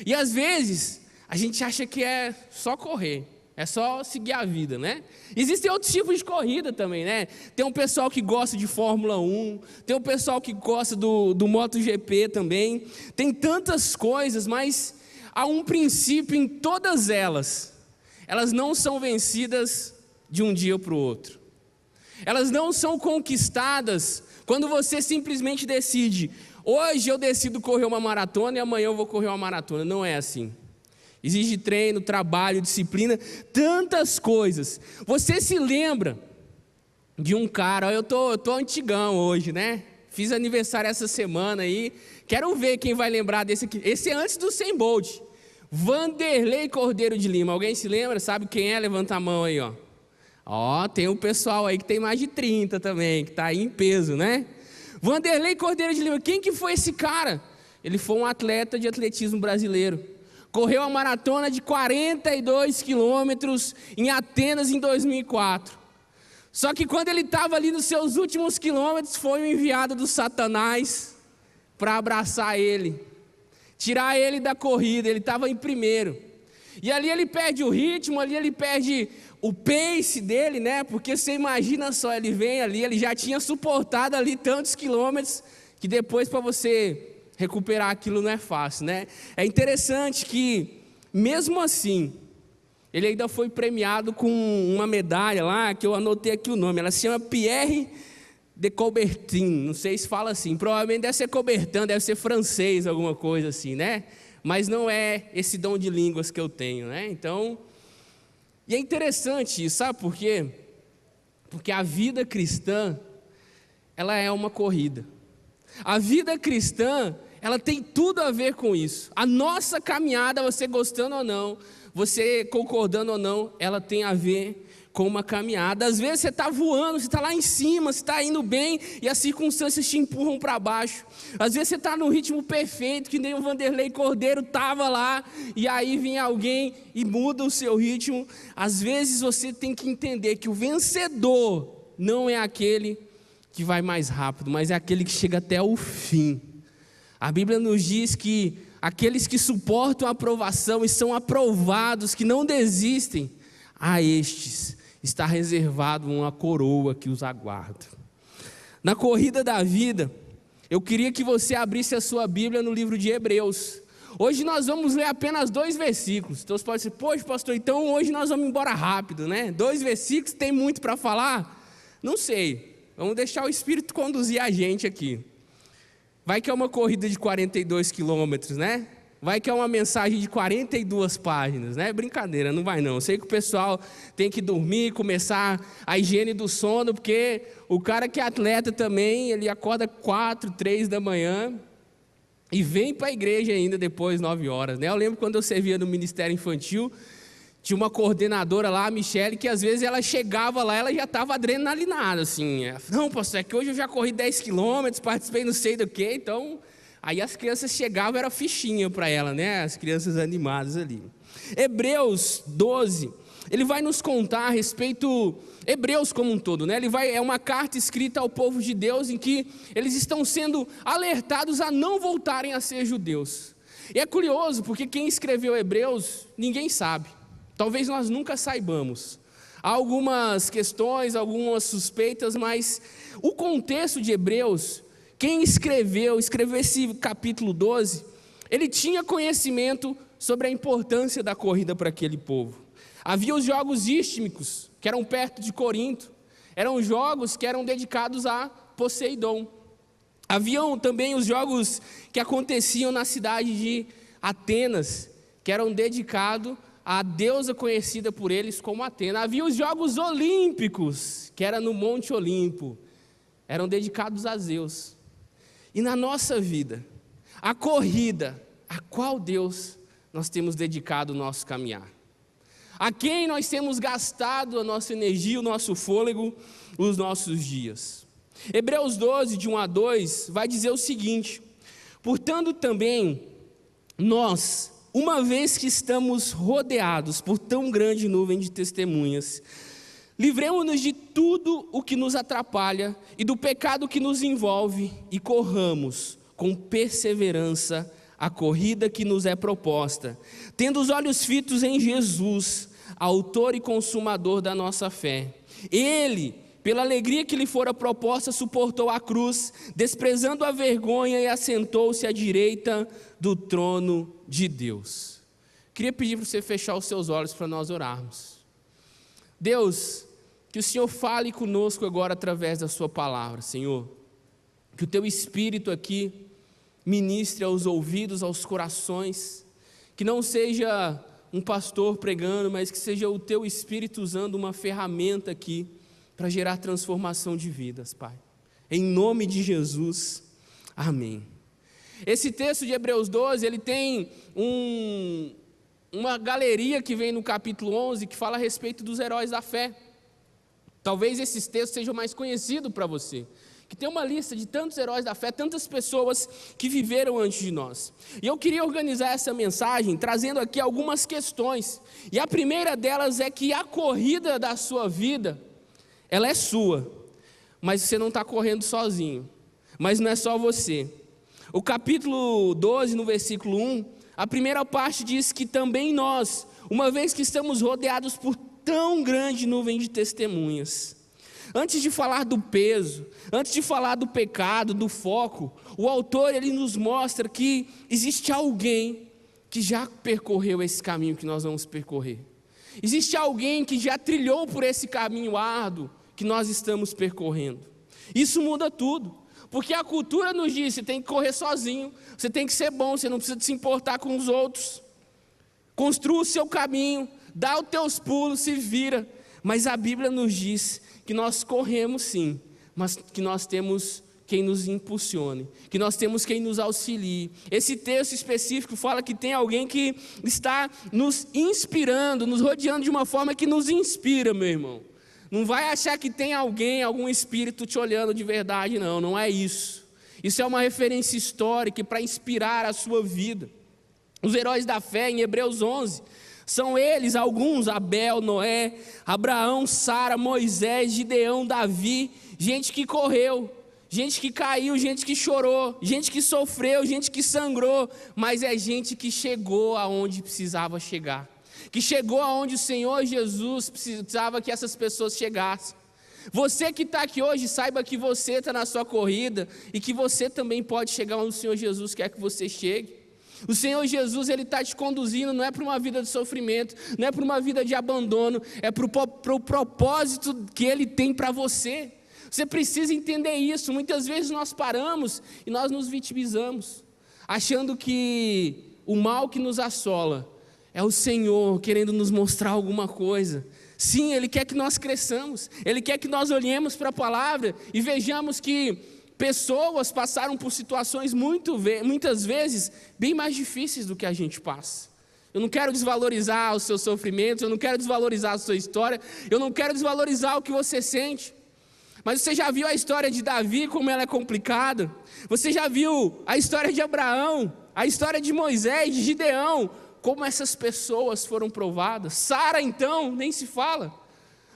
E às vezes a gente acha que é só correr. É só seguir a vida, né? Existem outros tipos de corrida também, né? Tem um pessoal que gosta de Fórmula 1, tem um pessoal que gosta do MotoGP também. Tem tantas coisas, mas há um princípio em todas elas. Elas não são vencidas de um dia para o outro. Elas não são conquistadas quando você simplesmente decide: hoje eu decido correr uma maratona e amanhã eu vou correr uma maratona. Não é assim. Exige treino, trabalho, disciplina, tantas coisas. Você se lembra de um cara, eu tô antigão hoje, né? Fiz aniversário essa semana aí, quero ver quem vai lembrar desse aqui. Esse é antes do Usain Bolt, Vanderlei Cordeiro de Lima. Alguém se lembra? Sabe quem é? Levanta a mão aí, ó. Ó, tem um pessoal aí que tem mais de 30 também, que tá aí em peso, né? Vanderlei Cordeiro de Lima, quem que foi esse cara? Ele foi um atleta de atletismo brasileiro. Correu a maratona de 42 quilômetros em Atenas em 2004. Só que quando ele estava ali nos seus últimos quilômetros, foi o enviado do Satanás para abraçar ele, tirar ele da corrida. Ele estava em primeiro. E ali ele perde o ritmo, ali ele perde o pace dele, né? Porque você imagina só, ele vem ali, ele já tinha suportado ali tantos quilômetros, que depois para você recuperar aquilo não é fácil, né? É interessante que, mesmo assim, ele ainda foi premiado com uma medalha lá, que eu anotei aqui o nome, ela se chama Pierre de Coubertin, não sei se fala assim, provavelmente deve ser Coubertin, deve ser francês, alguma coisa assim, né? Mas não é esse dom de línguas que eu tenho, né? Então, e é interessante isso, sabe por quê? Porque a vida cristã, ela é uma corrida. A vida cristã, ela tem tudo a ver com isso. A nossa caminhada, você gostando ou não, você concordando ou não, ela tem a ver com uma caminhada. Às vezes você está voando, você está lá em cima, você está indo bem e as circunstâncias te empurram para baixo. Às vezes você está no ritmo perfeito, que nem o Vanderlei Cordeiro estava lá, e aí vem alguém e muda o seu ritmo. Às vezes você tem que entender que o vencedor não é aquele que vai mais rápido, mas é aquele que chega até o fim. A Bíblia nos diz que aqueles que suportam a aprovação e são aprovados, que não desistem, a estes está reservado uma coroa que os aguarda. Na corrida da vida, eu queria que você abrisse a sua Bíblia no livro de Hebreus. Hoje nós vamos ler apenas 2 versículos. Então você pode dizer: poxa, pastor, então hoje nós vamos embora rápido, né? 2 versículos, tem muito para falar? Não sei. Vamos deixar o Espírito conduzir a gente aqui. Vai que é uma corrida de 42 quilômetros, né? Vai que é uma mensagem de 42 páginas, né? Brincadeira, não vai não. Eu sei que o pessoal tem que dormir, começar a higiene do sono, porque o cara que é atleta também, ele acorda 4, 3 da manhã e vem para a igreja ainda depois, 9 horas, né? Eu lembro quando eu servia no Ministério Infantil, tinha uma coordenadora lá, a Michele, que às vezes ela chegava lá, ela já estava adrenalinada, assim. Não, pastor, é que hoje eu já corri 10 quilômetros, participei não sei do que, então... Aí as crianças chegavam, era fichinha para ela, né? As crianças animadas ali. Hebreus 12, ele vai nos contar a respeito, Hebreus como um todo, né? É uma carta escrita ao povo de Deus em que eles estão sendo alertados a não voltarem a ser judeus. E é curioso, porque quem escreveu Hebreus, ninguém sabe. Talvez nós nunca saibamos. Há algumas questões, algumas suspeitas, mas o contexto de Hebreus... Quem escreveu esse capítulo 12, ele tinha conhecimento sobre a importância da corrida para aquele povo. Havia os jogos istmicos, que eram perto de Corinto, eram jogos que eram dedicados a Poseidon. Haviam também os jogos que aconteciam na cidade de Atenas, que eram dedicados à deusa conhecida por eles como Atena. Havia os jogos olímpicos, que era no Monte Olimpo, eram dedicados a Zeus. E na nossa vida, a corrida, a qual Deus nós temos dedicado o nosso caminhar? A quem nós temos gastado a nossa energia, o nosso fôlego, os nossos dias? Hebreus 12, de 1 a 2, vai dizer o seguinte: portanto também, nós, uma vez que estamos rodeados por tão grande nuvem de testemunhas, livremos-nos de tudo o que nos atrapalha e do pecado que nos envolve e corramos com perseverança a corrida que nos é proposta, tendo os olhos fitos em Jesus, autor e consumador da nossa fé. Ele, pela alegria que lhe fora proposta, suportou a cruz, desprezando a vergonha e assentou-se à direita do trono de Deus. Queria pedir para você fechar os seus olhos para nós orarmos. Deus, que o Senhor fale conosco agora através da sua palavra, Senhor. Que o teu Espírito aqui ministre aos ouvidos, aos corações. Que não seja um pastor pregando, mas que seja o teu Espírito usando uma ferramenta aqui para gerar transformação de vidas, Pai. Em nome de Jesus, amém. Esse texto de Hebreus 12, ele tem uma galeria que vem no capítulo 11, que fala a respeito dos heróis da fé. Talvez esses textos sejam mais conhecidos para você, que tem uma lista de tantos heróis da fé, tantas pessoas que viveram antes de nós. E eu queria organizar essa mensagem trazendo aqui algumas questões. E a primeira delas é que a corrida da sua vida, ela é sua, mas você não está correndo sozinho. Mas não é só você. O capítulo 12, no versículo 1, a primeira parte diz que também nós, uma vez que estamos rodeados por tão grande nuvem de testemunhas. Antes de falar do peso, antes de falar do pecado, do foco, o autor ele nos mostra que existe alguém que já percorreu esse caminho que nós vamos percorrer. Existe alguém que já trilhou por esse caminho árduo que nós estamos percorrendo. Isso muda tudo, porque a cultura nos diz: você tem que correr sozinho, você tem que ser bom, você não precisa se importar com os outros. Construa o seu caminho, dá os teus pulos, se vira. Mas a Bíblia nos diz que nós corremos sim, mas que nós temos quem nos impulsione, que nós temos quem nos auxilie. Esse texto específico fala que tem alguém que está nos inspirando, nos rodeando de uma forma que nos inspira, meu irmão. Não vai achar que tem alguém, algum espírito te olhando de verdade, não, não é isso. Isso é uma referência histórica para inspirar a sua vida. Os heróis da fé, em Hebreus 11, são eles, alguns: Abel, Noé, Abraão, Sara, Moisés, Gideão, Davi. Gente que correu, gente que caiu, gente que chorou, gente que sofreu, gente que sangrou, mas é gente que chegou aonde precisava chegar, que chegou aonde o Senhor Jesus precisava que essas pessoas chegassem. Você que está aqui hoje, saiba que você está na sua corrida e que você também pode chegar onde o Senhor Jesus quer que você chegue. O Senhor Jesus, Ele está te conduzindo, não é para uma vida de sofrimento, não é para uma vida de abandono, é para o propósito que Ele tem para você. Você precisa entender isso. Muitas vezes nós paramos e nós nos vitimizamos, achando que o mal que nos assola é o Senhor querendo nos mostrar alguma coisa. Sim, Ele quer que nós cresçamos, Ele quer que nós olhemos para a palavra e vejamos que pessoas passaram por situações muitas vezes bem mais difíceis do que a gente passa. Eu não quero desvalorizar os seus sofrimentos, eu não quero desvalorizar a sua história, eu não quero desvalorizar o que você sente. Mas você já viu a história de Davi, como ela é complicada? Você já viu a história de Abraão, a história de Moisés, de Gideão, como essas pessoas foram provadas? Sara, então, nem se fala.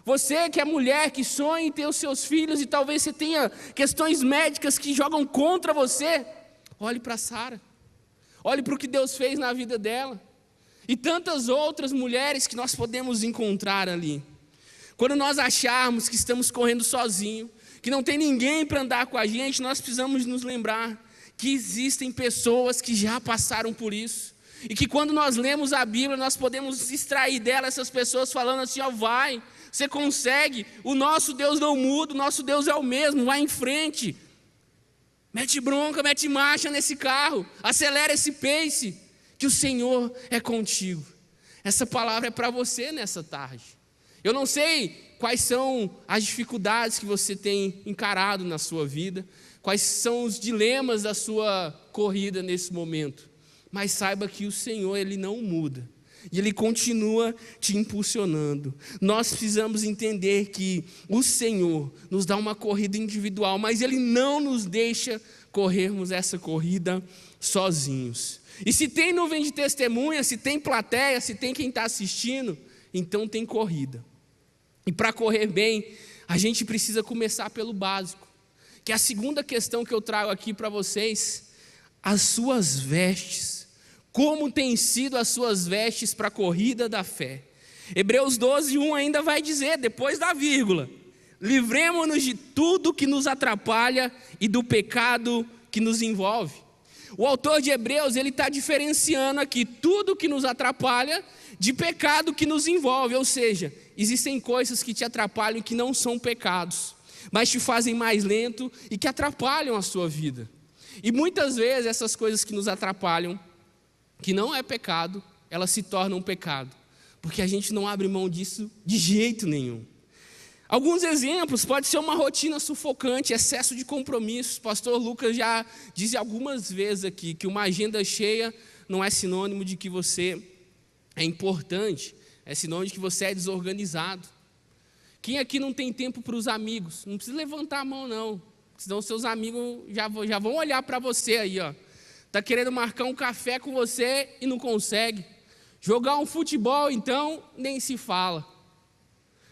Você que é mulher, que sonha em ter os seus filhos e talvez você tenha questões médicas que jogam contra você, olhe para Sara, olhe para o que Deus fez na vida dela. E tantas outras mulheres que nós podemos encontrar ali. Quando nós acharmos que estamos correndo sozinhos, que não tem ninguém para andar com a gente, nós precisamos nos lembrar que existem pessoas que já passaram por isso. E que quando nós lemos a Bíblia, nós podemos extrair dela essas pessoas falando assim, ó, vai, você consegue, o nosso Deus não muda, o nosso Deus é o mesmo, vai em frente. Mete bronca, mete marcha nesse carro, acelera esse pace, que o Senhor é contigo. Essa palavra é para você nessa tarde. Eu não sei quais são as dificuldades que você tem encarado na sua vida, quais são os dilemas da sua corrida nesse momento, mas saiba que o Senhor, Ele não muda, e Ele continua te impulsionando. Nós precisamos entender que o Senhor nos dá uma corrida individual, mas Ele não nos deixa corrermos essa corrida sozinhos. E se tem nuvem de testemunha, se tem plateia, se tem quem está assistindo, então tem corrida. E para correr bem, a gente precisa começar pelo básico, que é a segunda questão que eu trago aqui para vocês, as suas vestes. Como têm sido as suas vestes para a corrida da fé? Hebreus 12:1 ainda vai dizer, depois da vírgula, livremo-nos de tudo que nos atrapalha e do pecado que nos envolve. O autor de Hebreus, ele está diferenciando aqui tudo que nos atrapalha de pecado que nos envolve, ou seja, existem coisas que te atrapalham e que não são pecados, mas te fazem mais lento e que atrapalham a sua vida. E muitas vezes essas coisas que nos atrapalham, que não é pecado, elas se tornam pecado, porque a gente não abre mão disso de jeito nenhum. Alguns exemplos, pode ser uma rotina sufocante, excesso de compromissos. Pastor Lucas já disse algumas vezes aqui que uma agenda cheia não é sinônimo de que você é importante, é sinônimo de que você é desorganizado. Quem aqui não tem tempo para os amigos? Não precisa levantar a mão não, senão seus amigos já vão olhar para você aí, ó. Está querendo marcar um café com você e não consegue. Jogar um futebol, então, nem se fala.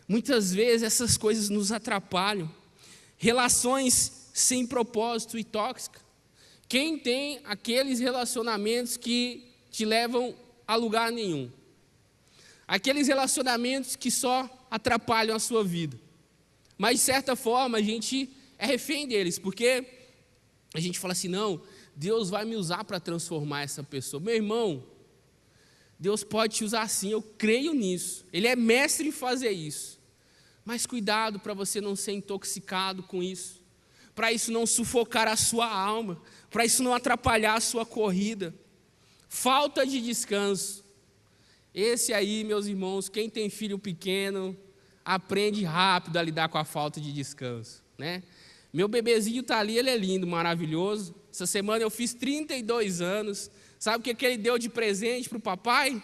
Muitas vezes essas coisas nos atrapalham. Relações sem propósito e tóxicas. Quem tem aqueles relacionamentos que te levam a lugar nenhum? Aqueles relacionamentos que só atrapalham a sua vida. Mas, de certa forma, a gente é refém deles, porque a gente fala assim, não, Deus vai me usar para transformar essa pessoa. Meu irmão, Deus pode te usar sim, eu creio nisso. Ele é mestre em fazer isso. Mas cuidado para você não ser intoxicado com isso, para isso não sufocar a sua alma, para isso não atrapalhar a sua corrida. Falta de descanso. Esse aí, meus irmãos, quem tem filho pequeno, aprende rápido a lidar com a falta de descanso, né? Meu bebezinho está ali, ele é lindo, maravilhoso. Essa semana eu fiz 32 anos. Sabe o que ele deu de presente para o papai?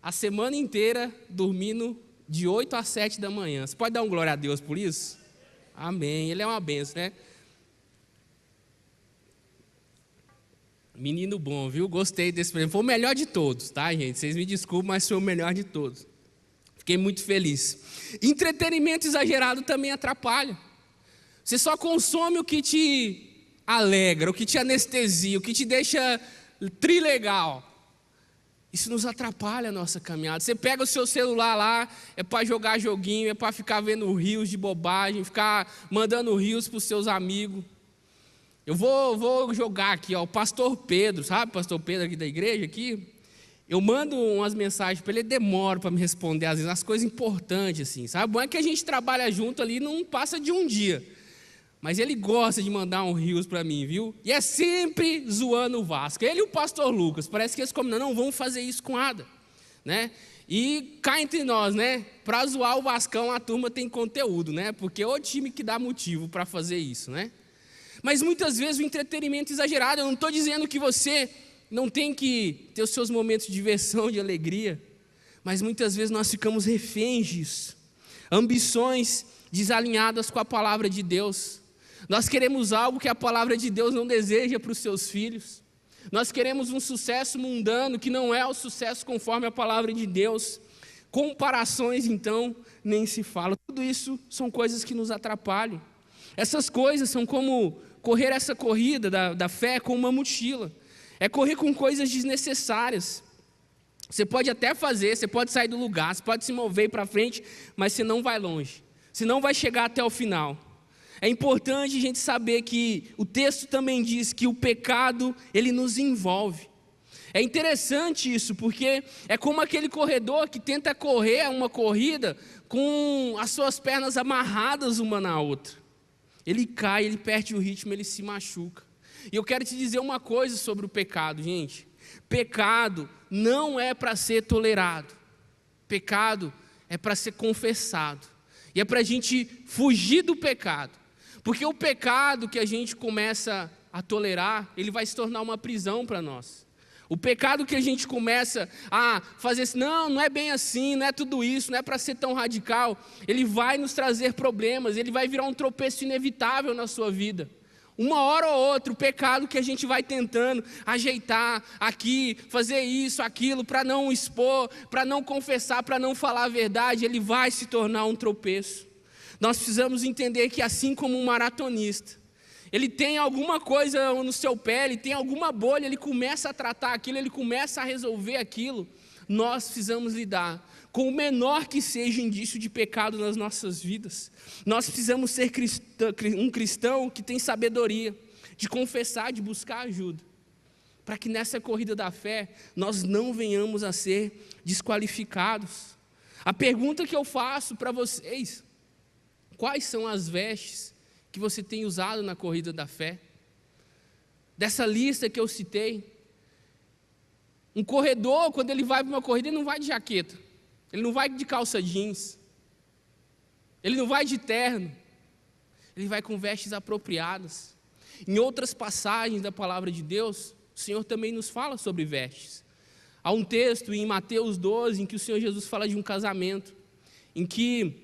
A semana inteira dormindo de 8 às 7 da manhã. Você pode dar um glória a Deus por isso? Amém. Ele é uma benção, né? Menino bom, viu? Gostei desse presente. Foi o melhor de todos, tá, gente? Vocês me desculpem, mas foi o melhor de todos. Fiquei muito feliz. Entretenimento exagerado também atrapalha. Você só consome o que te alegra, o que te anestesia, o que te deixa trilegal. Isso nos atrapalha a nossa caminhada. Você pega o seu celular lá, é para jogar joguinho, é para ficar vendo rios de bobagem, ficar mandando rios para os seus amigos. Eu vou jogar aqui, ó, o pastor Pedro, sabe o pastor Pedro aqui da igreja? Aqui? Eu mando umas mensagens para ele, demora para me responder, às vezes, as coisas importantes, assim, sabe? Bom é que a gente trabalha junto ali, não passa de um dia. mas ele gosta de mandar um rios para mim, viu? E é sempre zoando o Vasco. Ele e o pastor Lucas, parece que eles combinam, não vamos fazer isso com Ada, né? E cá entre nós, né? Para zoar o Vascão, a turma tem conteúdo, né? Porque é o time que dá motivo para fazer isso, né? Mas muitas vezes o entretenimento exagerado, eu não estou dizendo que você não tem que ter os seus momentos de diversão, de alegria, mas muitas vezes nós ficamos reféns disso. Ambições desalinhadas com a palavra de Deus. Nós queremos algo que a palavra de Deus não deseja para os seus filhos. Nós queremos um sucesso mundano que não é o sucesso conforme a palavra de Deus. Comparações, então, nem se fala. Tudo isso são coisas que nos atrapalham. Essas coisas são como correr essa corrida da fé com uma mochila. É correr com coisas desnecessárias. Você pode até fazer, você pode sair do lugar, você pode se mover para frente, mas você não vai longe. Você não vai chegar até o final. É importante a gente saber que o texto também diz que o pecado, ele nos envolve. É interessante isso, porque é como aquele corredor que tenta correr uma corrida com as suas pernas amarradas uma na outra. Ele cai, ele perde o ritmo, ele se machuca. E eu quero te dizer uma coisa sobre o pecado, gente. Pecado não é para ser tolerado. Pecado é para ser confessado. E é para a gente fugir do pecado. Porque o pecado que a gente começa a tolerar, ele vai se tornar uma prisão para nós. O pecado que a gente começa a fazer assim, não é bem assim, não é tudo isso, não é para ser tão radical, ele vai nos trazer problemas, ele vai virar um tropeço inevitável na sua vida. Uma hora ou outra, o pecado que a gente vai tentando ajeitar aqui, fazer isso, aquilo, para não expor, para não confessar, para não falar a verdade, ele vai se tornar um tropeço. Nós precisamos entender que assim como um maratonista, ele tem alguma coisa no seu pé, ele tem alguma bolha, ele começa a tratar aquilo, ele começa a resolver aquilo, nós precisamos lidar com o menor que seja indício de pecado nas nossas vidas. Nós precisamos ser um cristão que tem sabedoria de confessar, de buscar ajuda, para que nessa corrida da fé nós não venhamos a ser desqualificados. A pergunta que eu faço para vocês: quais são as vestes que você tem usado na corrida da fé? Dessa lista que eu citei, um corredor, quando ele vai para uma corrida, ele não vai de jaqueta, ele não vai de calça jeans, ele não vai de terno, ele vai com vestes apropriadas. Em outras passagens da palavra de Deus, o Senhor também nos fala sobre vestes. Há um texto em Mateus 12, em que o Senhor Jesus fala de um casamento, em que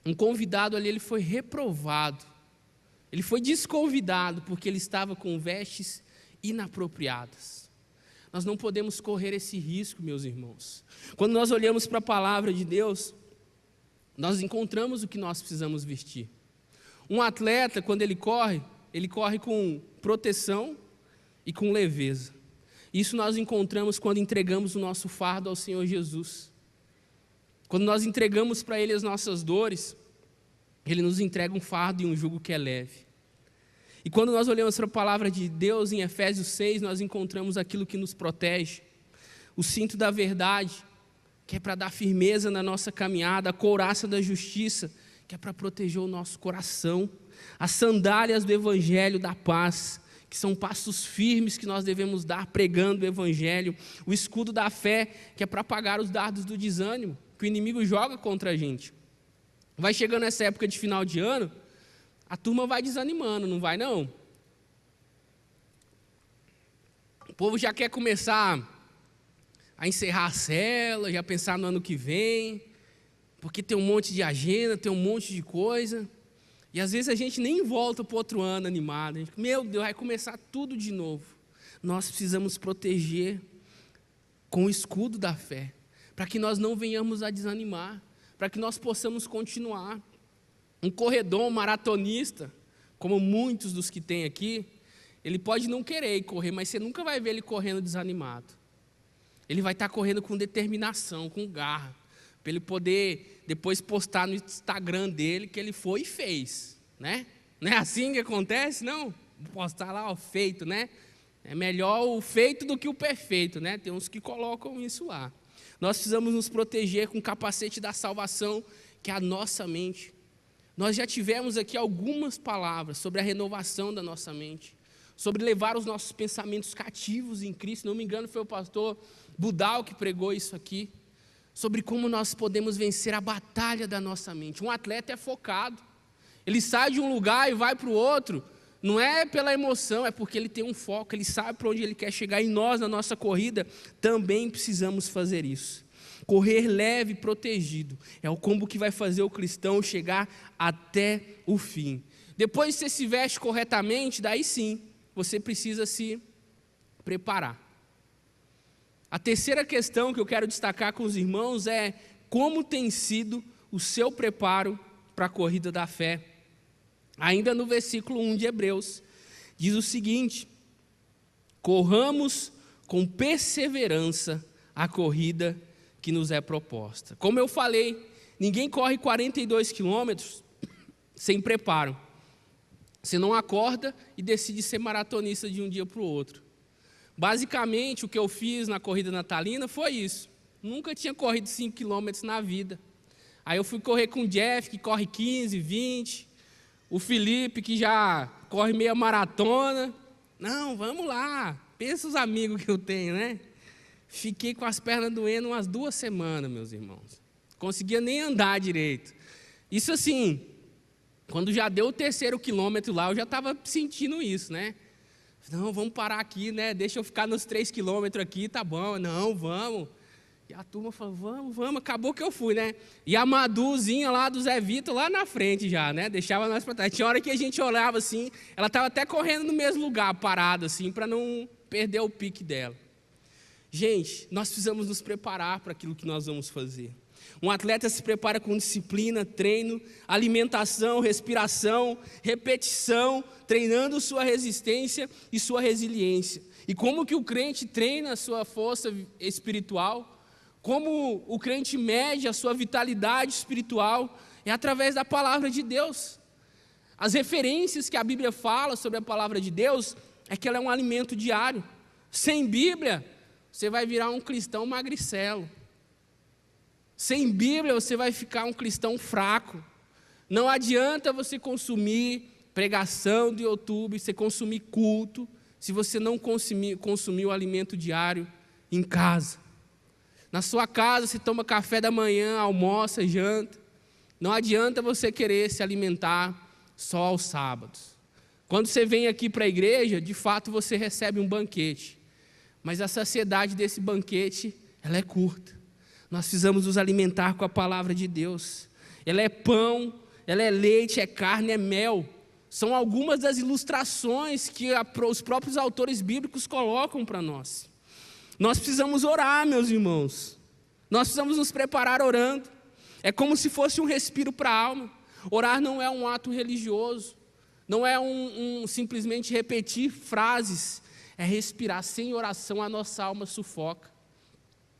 um convidado ali, ele foi reprovado, ele foi desconvidado, porque ele estava com vestes inapropriadas. Nós não podemos correr esse risco, meus irmãos. Quando nós olhamos para a palavra de Deus, nós encontramos o que nós precisamos vestir. Um atleta, quando ele corre com proteção e com leveza. Isso nós encontramos quando entregamos o nosso fardo ao Senhor Jesus. Quando nós entregamos para Ele as nossas dores, Ele nos entrega um fardo e um jugo que é leve. E quando nós olhamos para a palavra de Deus em Efésios 6, nós encontramos aquilo que nos protege. O cinto da verdade, que é para dar firmeza na nossa caminhada. A couraça da justiça, que é para proteger o nosso coração. As sandálias do evangelho da paz, que são passos firmes que nós devemos dar pregando o evangelho. O escudo da fé, que é para apagar os dardos do desânimo, que o inimigo joga contra a gente. Vai chegando essa época de final de ano, a turma vai desanimando, não vai não? O povo já quer começar a encerrar a cela, já pensar no ano que vem, porque tem um monte de agenda, tem um monte de coisa, e às vezes a gente nem volta para o outro ano animado, a gente, meu Deus, vai começar tudo de novo. Nós precisamos proteger com o escudo da fé, para que nós não venhamos a desanimar, para que nós possamos continuar. Um corredor, um maratonista, como muitos dos que tem aqui, ele pode não querer ir correr, mas você nunca vai ver ele correndo desanimado. Ele vai estar correndo com determinação, com garra, para ele poder depois postar no Instagram dele que ele foi e fez, né? Não é assim que acontece, não? Postar lá o feito, né? É melhor o feito do que o perfeito, né? Tem uns que colocam isso lá. Nós precisamos nos proteger com o capacete da salvação, que é a nossa mente. Nós já tivemos aqui algumas palavras sobre a renovação da nossa mente, sobre levar os nossos pensamentos cativos em Cristo. Não me engano, foi o pastor Budal que pregou isso aqui, sobre como nós podemos vencer a batalha da nossa mente. Um atleta é focado, ele sai de um lugar e vai para o outro, não é pela emoção, é porque ele tem um foco, ele sabe para onde ele quer chegar, e nós, na nossa corrida, também precisamos fazer isso. Correr leve e protegido é o combo que vai fazer o cristão chegar até o fim. Depois que você se veste corretamente, daí sim, você precisa se preparar. A terceira questão que eu quero destacar com os irmãos é como tem sido o seu preparo para a corrida da fé. Ainda no versículo 1 de Hebreus, diz o seguinte: corramos com perseverança a corrida que nos é proposta. Como eu falei, ninguém corre 42 quilômetros sem preparo. Você não acorda e decide ser maratonista de um dia para o outro. Basicamente, o que eu fiz na corrida natalina foi isso. Nunca tinha corrido 5 quilômetros na vida. Aí eu fui correr com o Jeff, que corre 15, 20. O Felipe, que já corre meia maratona. Não, vamos lá. Pensa os amigos que eu tenho, né? Fiquei com as pernas doendo umas 2 semanas, meus irmãos. Conseguia nem andar direito. Isso assim, quando já deu o 3º quilômetro lá, eu já estava sentindo isso, né? Não, vamos parar aqui, né? Deixa eu ficar nos 3 quilômetros aqui, tá bom. Não, vamos. E a turma falou, vamos. Acabou que eu fui, né? E a Maduzinha lá do Zé Vitor lá na frente já, né? Deixava nós para trás. Tinha hora que a gente olhava assim, ela estava até correndo no mesmo lugar, parada assim, para não perder o pique dela. Gente, nós precisamos nos preparar para aquilo que nós vamos fazer. Um atleta se prepara com disciplina, treino, alimentação, respiração, repetição, treinando sua resistência e sua resiliência. E como que o crente treina a sua força espiritual? Como o crente mede a sua vitalidade espiritual? É através da palavra de Deus. As referências que a Bíblia fala sobre a palavra de Deus é que ela é um alimento diário. Sem Bíblia, você vai virar um cristão magricelo. Sem Bíblia, você vai ficar um cristão fraco. Não adianta você consumir pregação do YouTube, você consumir culto, se você não consumir o alimento diário em casa. Na sua casa, você toma café da manhã, almoça, janta. Não adianta você querer se alimentar só aos sábados. Quando você vem aqui para a igreja, de fato você recebe um banquete. Mas a saciedade desse banquete, ela é curta. Nós precisamos nos alimentar com a palavra de Deus. Ela é pão, ela é leite, é carne, é mel. São algumas das ilustrações que os próprios autores bíblicos colocam para nós. Nós precisamos orar, meus irmãos. Nós precisamos nos preparar orando. É como se fosse um respiro para a alma. Orar não é um ato religioso. Não é simplesmente repetir frases. É respirar. Sem oração a nossa alma sufoca.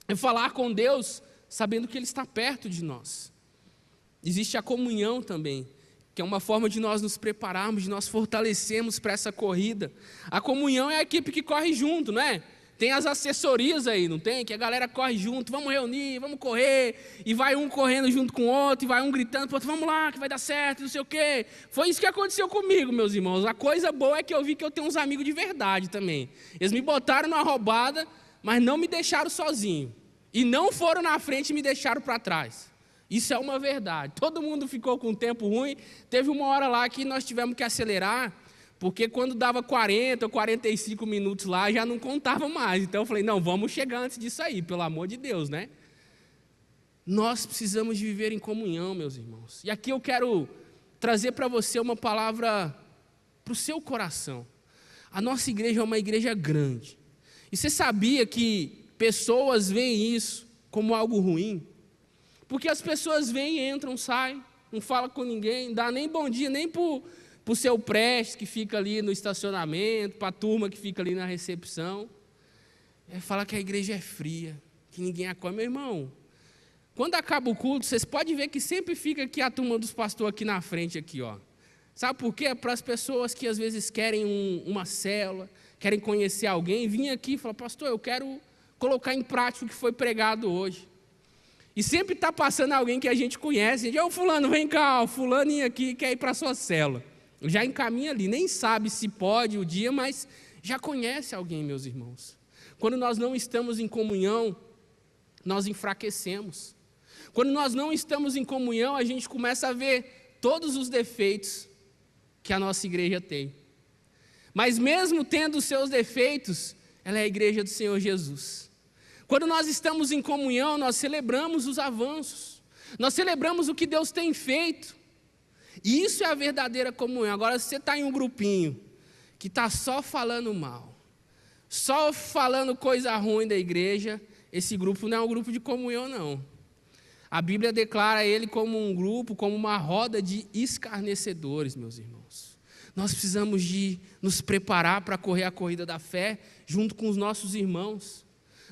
É falar com Deus sabendo que Ele está perto de nós. Existe a comunhão também, que é uma forma de nós nos prepararmos, de nós fortalecermos para essa corrida. A comunhão é a equipe que corre junto, não é? Tem as assessorias aí, não tem? Que a galera corre junto, vamos reunir, vamos correr, e vai um correndo junto com o outro, e vai um gritando para o outro, vamos lá, que vai dar certo, não sei o quê. Foi isso que aconteceu comigo, meus irmãos. A coisa boa é que eu vi que eu tenho uns amigos de verdade também. Eles me botaram numa roubada, mas não me deixaram sozinho. E não foram na frente e me deixaram para trás. Isso é uma verdade. Todo mundo ficou com um tempo ruim. Teve uma hora lá que nós tivemos que acelerar, porque quando dava 40 ou 45 minutos lá, já não contava mais. Então eu falei, não, vamos chegar antes disso aí, pelo amor de Deus, né? Nós precisamos de viver em comunhão, meus irmãos. E aqui eu quero trazer para você uma palavra para o seu coração. A nossa igreja é uma igreja grande. E você sabia que pessoas veem isso como algo ruim? Porque as pessoas vêm, entram, saem, não falam com ninguém, não dá nem bom dia, nem para o seu Prestes, que fica ali no estacionamento, para a turma que fica ali na recepção. Fala que a igreja é fria, que ninguém acolhe. Meu irmão, quando acaba o culto, vocês podem ver que sempre fica aqui a turma dos pastores aqui na frente, aqui, ó. Sabe por quê? Para as pessoas que às vezes querem uma célula, querem conhecer alguém, vir aqui e falar, pastor, eu quero colocar em prática o que foi pregado hoje. E sempre está passando alguém que a gente conhece. Ô fulano, vem cá, ó, fulaninho aqui quer ir para a sua célula. Já encaminha ali, nem sabe se pode o dia, mas já conhece alguém, meus irmãos. Quando nós não estamos em comunhão, nós enfraquecemos. Quando nós não estamos em comunhão, a gente começa a ver todos os defeitos que a nossa igreja tem. Mas mesmo tendo os seus defeitos, ela é a igreja do Senhor Jesus. Quando nós estamos em comunhão, nós celebramos os avanços, nós celebramos o que Deus tem feito, e isso é a verdadeira comunhão. Agora, se você está em um grupinho que está só falando mal, só falando coisa ruim da igreja, esse grupo não é um grupo de comunhão, não. A Bíblia declara ele como um grupo, como uma roda de escarnecedores, meus irmãos. Nós precisamos de nos preparar para correr a corrida da fé junto com os nossos irmãos.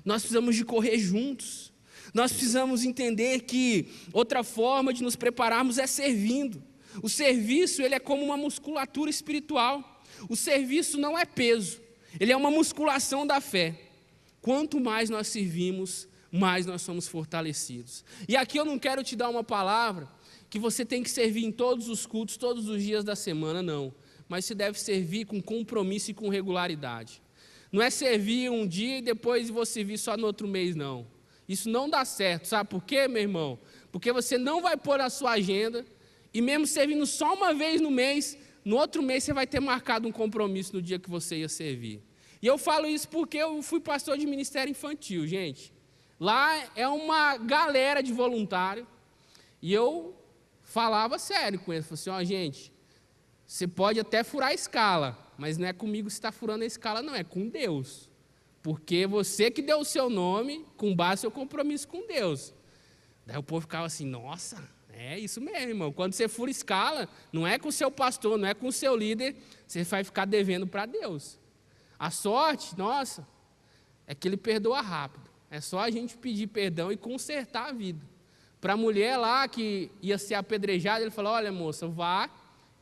Nós precisamos de correr juntos. Nós precisamos entender que outra forma de nos prepararmos é servindo. O serviço, ele é como uma musculatura espiritual. O serviço não é peso, ele é uma musculação da fé. Quanto mais nós servimos, mais nós somos fortalecidos. E aqui eu não quero te dar uma palavra que você tem que servir em todos os cultos, todos os dias da semana, não. Mas você deve servir com compromisso e com regularidade. Não é servir um dia e depois você servir só no outro mês, não. Isso não dá certo, sabe por quê, meu irmão? Porque você não vai pôr na sua agenda, e mesmo servindo só uma vez no mês, no outro mês você vai ter marcado um compromisso no dia que você ia servir. E eu falo isso porque eu fui pastor de ministério infantil, gente. Lá é uma galera de voluntário, e eu falava sério com eles, falei assim, gente, você pode até furar a escala, mas não é comigo que você está furando a escala, não, é com Deus. Porque você que deu o seu nome, com base no seu compromisso com Deus. Daí o povo ficava assim, nossa, é isso mesmo, irmão. Quando você fura escala, não é com o seu pastor, não é com o seu líder, você vai ficar devendo para Deus. A sorte, nossa, é que ele perdoa rápido. É só a gente pedir perdão e consertar a vida. Para a mulher lá que ia ser apedrejada, ele falou, olha moça, vá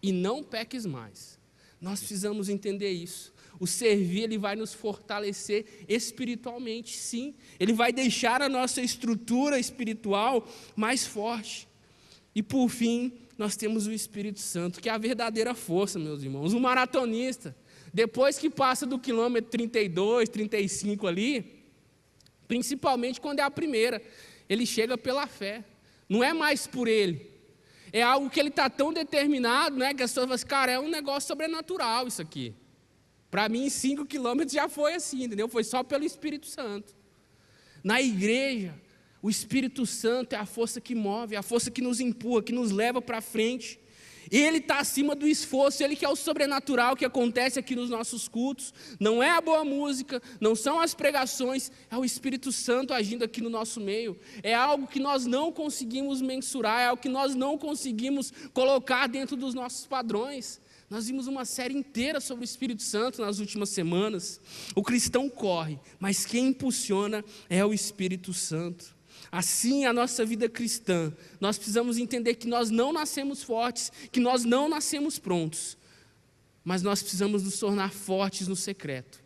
e não peques mais. Nós precisamos entender isso. O servir, ele vai nos fortalecer espiritualmente, sim. Ele vai deixar a nossa estrutura espiritual mais forte. E por fim, nós temos o Espírito Santo, que é a verdadeira força, meus irmãos. Um maratonista, depois que passa do quilômetro 32, 35 ali, principalmente quando é a primeira, ele chega pela fé. Não é mais por ele. É algo que ele está tão determinado, né, que as pessoas falam assim, cara, é um negócio sobrenatural isso aqui. Para mim, em 5 quilômetros já foi assim, entendeu? Foi só pelo Espírito Santo. Na igreja, o Espírito Santo é a força que move, é a força que nos empurra, que nos leva para frente. Ele está acima do esforço, ele que é o sobrenatural que acontece aqui nos nossos cultos. Não é a boa música, não são as pregações, é o Espírito Santo agindo aqui no nosso meio. É algo que nós não conseguimos mensurar, é algo que nós não conseguimos colocar dentro dos nossos padrões. Nós vimos uma série inteira sobre o Espírito Santo nas últimas semanas. O cristão corre, mas quem impulsiona é o Espírito Santo. Assim, a nossa vida cristã, nós precisamos entender que nós não nascemos fortes, que nós não nascemos prontos, mas nós precisamos nos tornar fortes no secreto,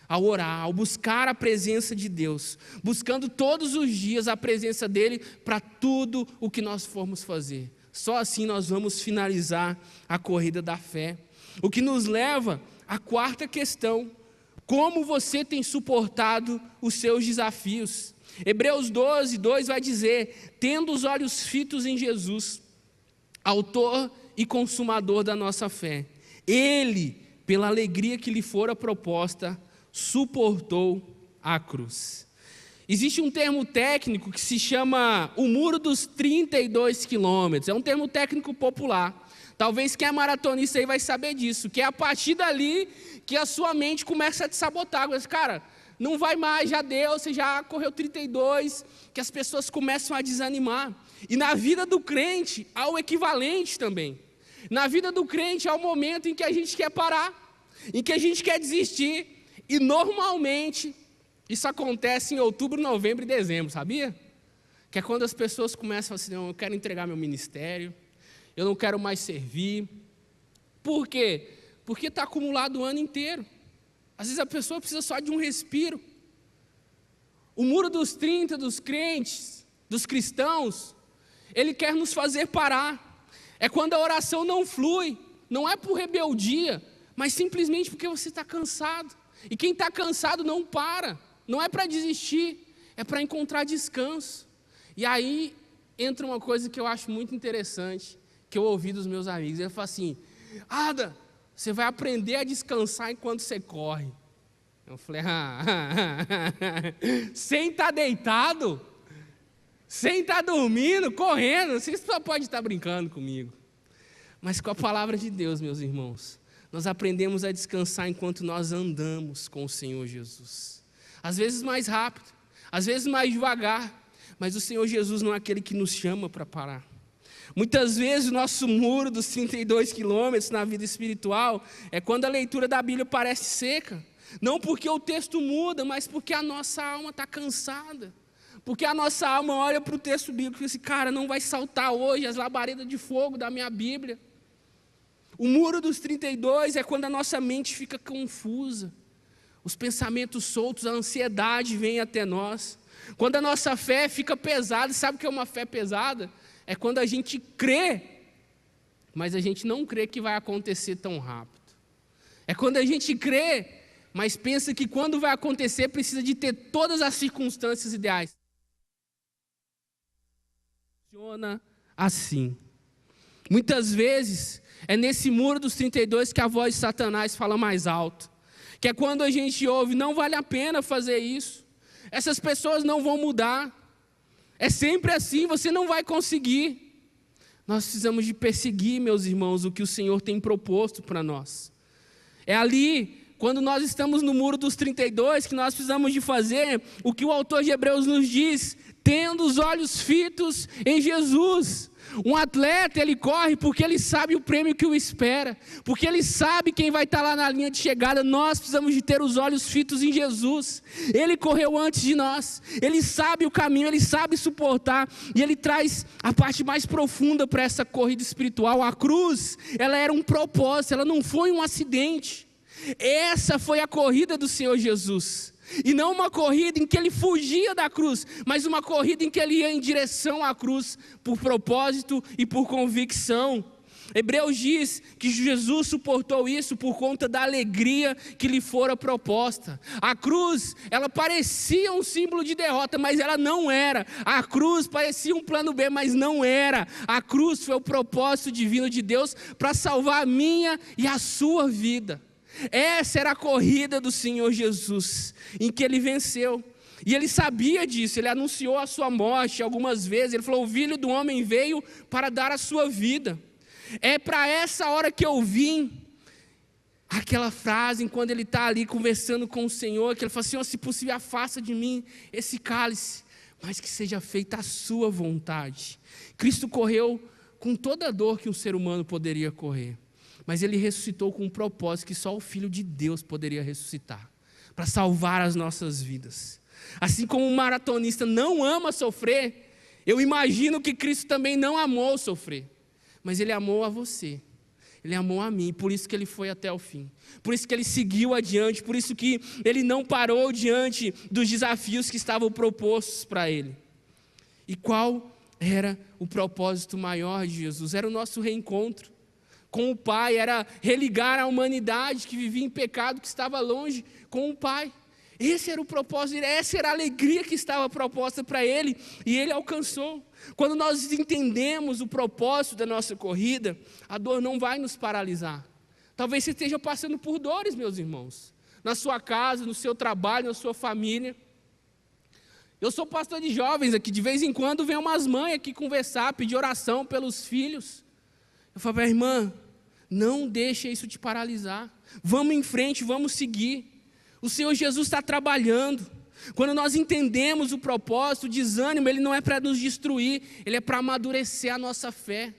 ao orar, ao buscar a presença de Deus, buscando todos os dias a presença dEle para tudo o que nós formos fazer. Só assim nós vamos finalizar a corrida da fé. O que nos leva à quarta questão: como você tem suportado os seus desafios? Hebreus 12, 2 vai dizer, tendo os olhos fitos em Jesus, autor e consumador da nossa fé, ele, pela alegria que lhe fora proposta, suportou a cruz. Existe um termo técnico que se chama o muro dos 32 quilômetros, é um termo técnico popular. Talvez quem é maratonista aí vai saber disso, que é a partir dali que a sua mente começa a te sabotar. Mas, cara, não vai mais, já deu, você já correu 32, que as pessoas começam a desanimar. E na vida do crente há o equivalente também. Na vida do crente há o momento em que a gente quer parar, em que a gente quer desistir. E normalmente isso acontece em outubro, novembro e dezembro, sabia? Que é quando as pessoas começam a falar assim, não, eu quero entregar meu ministério, eu não quero mais servir. Por quê? Porque está acumulado o ano inteiro. Às vezes a pessoa precisa só de um respiro. O muro dos 30 dos crentes, dos cristãos, ele quer nos fazer parar. É quando a oração não flui, não é por rebeldia, mas simplesmente porque você está cansado. E quem está cansado não para, não é para desistir, é para encontrar descanso. E aí entra uma coisa que eu acho muito interessante, que eu ouvi dos meus amigos. Ele fala assim: Ada, você vai aprender a descansar enquanto você corre. Eu falei: sem estar deitado, sem estar dormindo, correndo, você só pode estar brincando comigo. Mas com a palavra de Deus, meus irmãos, nós aprendemos a descansar enquanto nós andamos com o Senhor Jesus. Às vezes mais rápido, às vezes mais devagar, mas o Senhor Jesus não é aquele que nos chama para parar. Muitas vezes o nosso muro dos 32 quilômetros na vida espiritual é quando a leitura da Bíblia parece seca. Não porque o texto muda, mas porque a nossa alma está cansada. Porque a nossa alma olha para o texto bíblico e diz assim: cara, não vai saltar hoje as labaredas de fogo da minha Bíblia. O muro dos 32 é quando a nossa mente fica confusa. Os pensamentos soltos, a ansiedade vem até nós. Quando a nossa fé fica pesada. Sabe o que é uma fé pesada? É quando a gente crê, mas a gente não crê que vai acontecer tão rápido. É quando a gente crê, mas pensa que quando vai acontecer precisa de ter todas as circunstâncias ideais. Funciona assim. Muitas vezes é nesse muro dos 32 que a voz de Satanás fala mais alto. Que é quando a gente ouve: não vale a pena fazer isso. Essas pessoas não vão mudar. É sempre assim, você não vai conseguir. Nós precisamos de perseguir, meus irmãos, o que o Senhor tem proposto para nós. É ali, quando nós estamos no muro dos 32, que nós precisamos de fazer o que o autor de Hebreus nos diz: tendo os olhos fitos em Jesus. Um atleta, ele corre porque ele sabe o prêmio que o espera, porque ele sabe quem vai estar lá na linha de chegada. Nós precisamos de ter os olhos fitos em Jesus. Ele correu antes de nós, ele sabe o caminho, ele sabe suportar, e ele traz a parte mais profunda para essa corrida espiritual. A cruz, ela era um propósito, ela não foi um acidente. Essa foi a corrida do Senhor Jesus. E não uma corrida em que ele fugia da cruz, mas uma corrida em que ele ia em direção à cruz, por propósito e por convicção. Hebreus diz que Jesus suportou isso por conta da alegria que lhe fora proposta. A cruz, ela parecia um símbolo de derrota, mas ela não era. A cruz parecia um plano B, mas não era. A cruz foi o propósito divino de Deus para salvar a minha e a sua vida. Essa era a corrida do Senhor Jesus, em que ele venceu. E ele sabia disso, ele anunciou a sua morte algumas vezes. Ele falou: o Filho do Homem veio para dar a sua vida. É para essa hora que eu vim. Aquela frase, quando ele está ali conversando com o Senhor, que ele fala: Senhor, se possível, afasta de mim esse cálice, mas que seja feita a sua vontade. Cristo correu com toda a dor que um ser humano poderia correr. Mas ele ressuscitou com um propósito que só o Filho de Deus poderia ressuscitar, para salvar as nossas vidas. Assim como um maratonista não ama sofrer, eu imagino que Cristo também não amou sofrer, mas ele amou a você, ele amou a mim, por isso que ele foi até o fim, por isso que ele seguiu adiante, por isso que ele não parou diante dos desafios que estavam propostos para ele. E qual era o propósito maior de Jesus? Era o nosso reencontro com o Pai, era religar a humanidade que vivia em pecado, que estava longe, com o Pai. Esse era o propósito, essa era a alegria que estava proposta para ele, e ele alcançou. Quando nós entendemos o propósito da nossa corrida, a dor não vai nos paralisar. Talvez você esteja passando por dores, meus irmãos, na sua casa, no seu trabalho, na sua família. Eu sou pastor de jovens aqui, de vez em quando vem umas mães aqui conversar, pedir oração pelos filhos. Eu falo para a irmã: não deixe isso te paralisar, vamos em frente, vamos seguir. O Senhor Jesus está trabalhando. Quando nós entendemos o propósito, o desânimo, ele não é para nos destruir, ele é para amadurecer a nossa fé.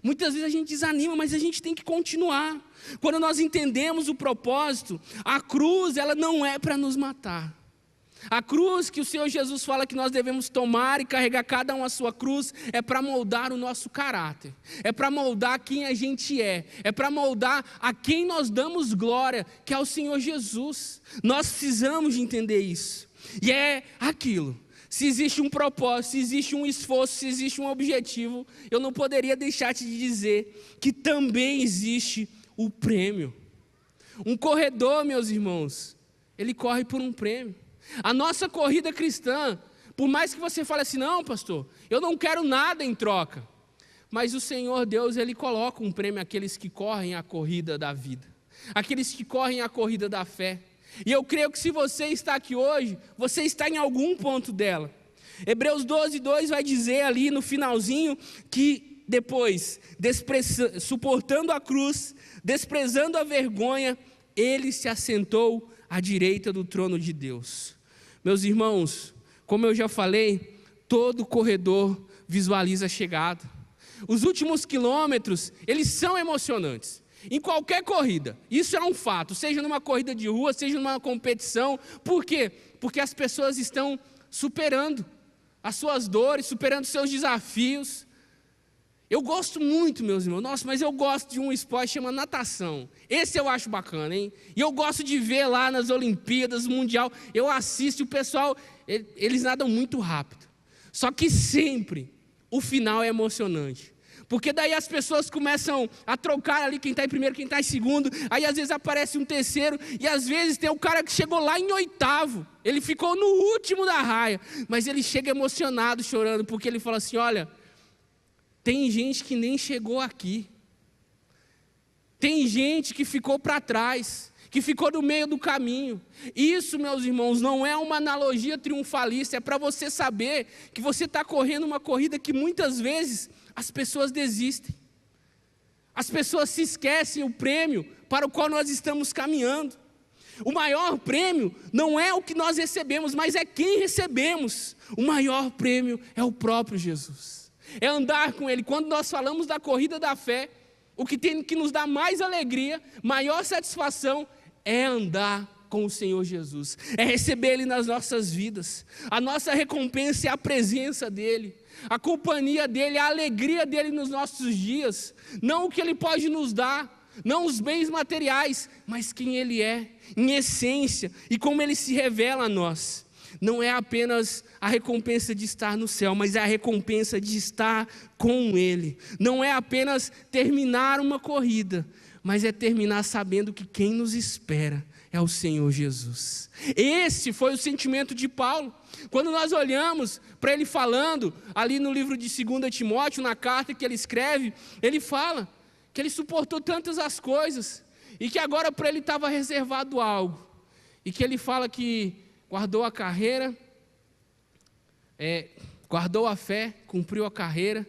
Muitas vezes a gente desanima, mas a gente tem que continuar. Quando nós entendemos o propósito, a cruz, ela não é para nos matar. A cruz que o Senhor Jesus fala que nós devemos tomar e carregar cada um a sua cruz é para moldar o nosso caráter, é para moldar quem a gente é para moldar a quem nós damos glória, que é o Senhor Jesus. Nós precisamos de entender isso. E é aquilo, se existe um propósito, se existe um esforço, se existe um objetivo, eu não poderia deixar de dizer que também existe o prêmio. Um corredor, meus irmãos, ele corre por um prêmio. A nossa corrida cristã, por mais que você fale assim, não, pastor, eu não quero nada em troca, mas o Senhor Deus, Ele coloca um prêmio àqueles que correm a corrida da vida, aqueles que correm a corrida da fé. E eu creio que se você está aqui hoje, você está em algum ponto dela. Hebreus 12:2 vai dizer ali no finalzinho que depois, suportando a cruz, desprezando a vergonha, Ele se assentou à direita do trono de Deus. Meus irmãos, como eu já falei, todo corredor visualiza a chegada. Os últimos quilômetros, eles são emocionantes. Em qualquer corrida, isso é um fato, seja numa corrida de rua, seja numa competição. Por quê? Porque as pessoas estão superando as suas dores, superando seus desafios. Eu gosto muito, meus irmãos, nossa, mas eu gosto de um esporte chamado natação. Esse eu acho bacana, hein? E eu gosto de ver lá nas Olimpíadas, Mundial, eu assisto, o pessoal, eles nadam muito rápido. Só que sempre o final é emocionante. Porque daí as pessoas começam a trocar ali quem está em primeiro, quem está em segundo. Aí às vezes aparece um terceiro. E às vezes tem o cara que chegou lá em 8º. Ele ficou no último da raia. Mas ele chega emocionado, chorando. Porque ele fala assim, olha, tem gente que nem chegou aqui. Tem gente que ficou para trás, que ficou no meio do caminho. Isso, meus irmãos, não é uma analogia triunfalista. É para você saber que você está correndo uma corrida que muitas vezes as pessoas desistem. As pessoas se esquecem o prêmio para o qual nós estamos caminhando. O maior prêmio não é o que nós recebemos, mas é quem recebemos. O maior prêmio é o próprio Jesus. É andar com Ele. Quando nós falamos da corrida da fé, o que tem que nos dar mais alegria, maior satisfação, é andar com o Senhor Jesus. É receber Ele nas nossas vidas. A nossa recompensa é a presença dEle. A companhia dEle, a alegria dEle nos nossos dias. Não o que Ele pode nos dar, não os bens materiais, mas quem Ele é, em essência, e como Ele se revela a nós. Não é apenas a recompensa de estar no céu, mas é a recompensa de estar com Ele. Não é apenas terminar uma corrida, mas é terminar sabendo que quem nos espera é o Senhor Jesus. Esse foi o sentimento de Paulo. Quando nós olhamos para ele falando, ali no livro de 2 Timóteo, na carta que ele escreve, ele fala que ele suportou tantas as coisas, e que agora para ele estava reservado algo, e que ele fala que guardou a carreira, guardou a fé, cumpriu a carreira,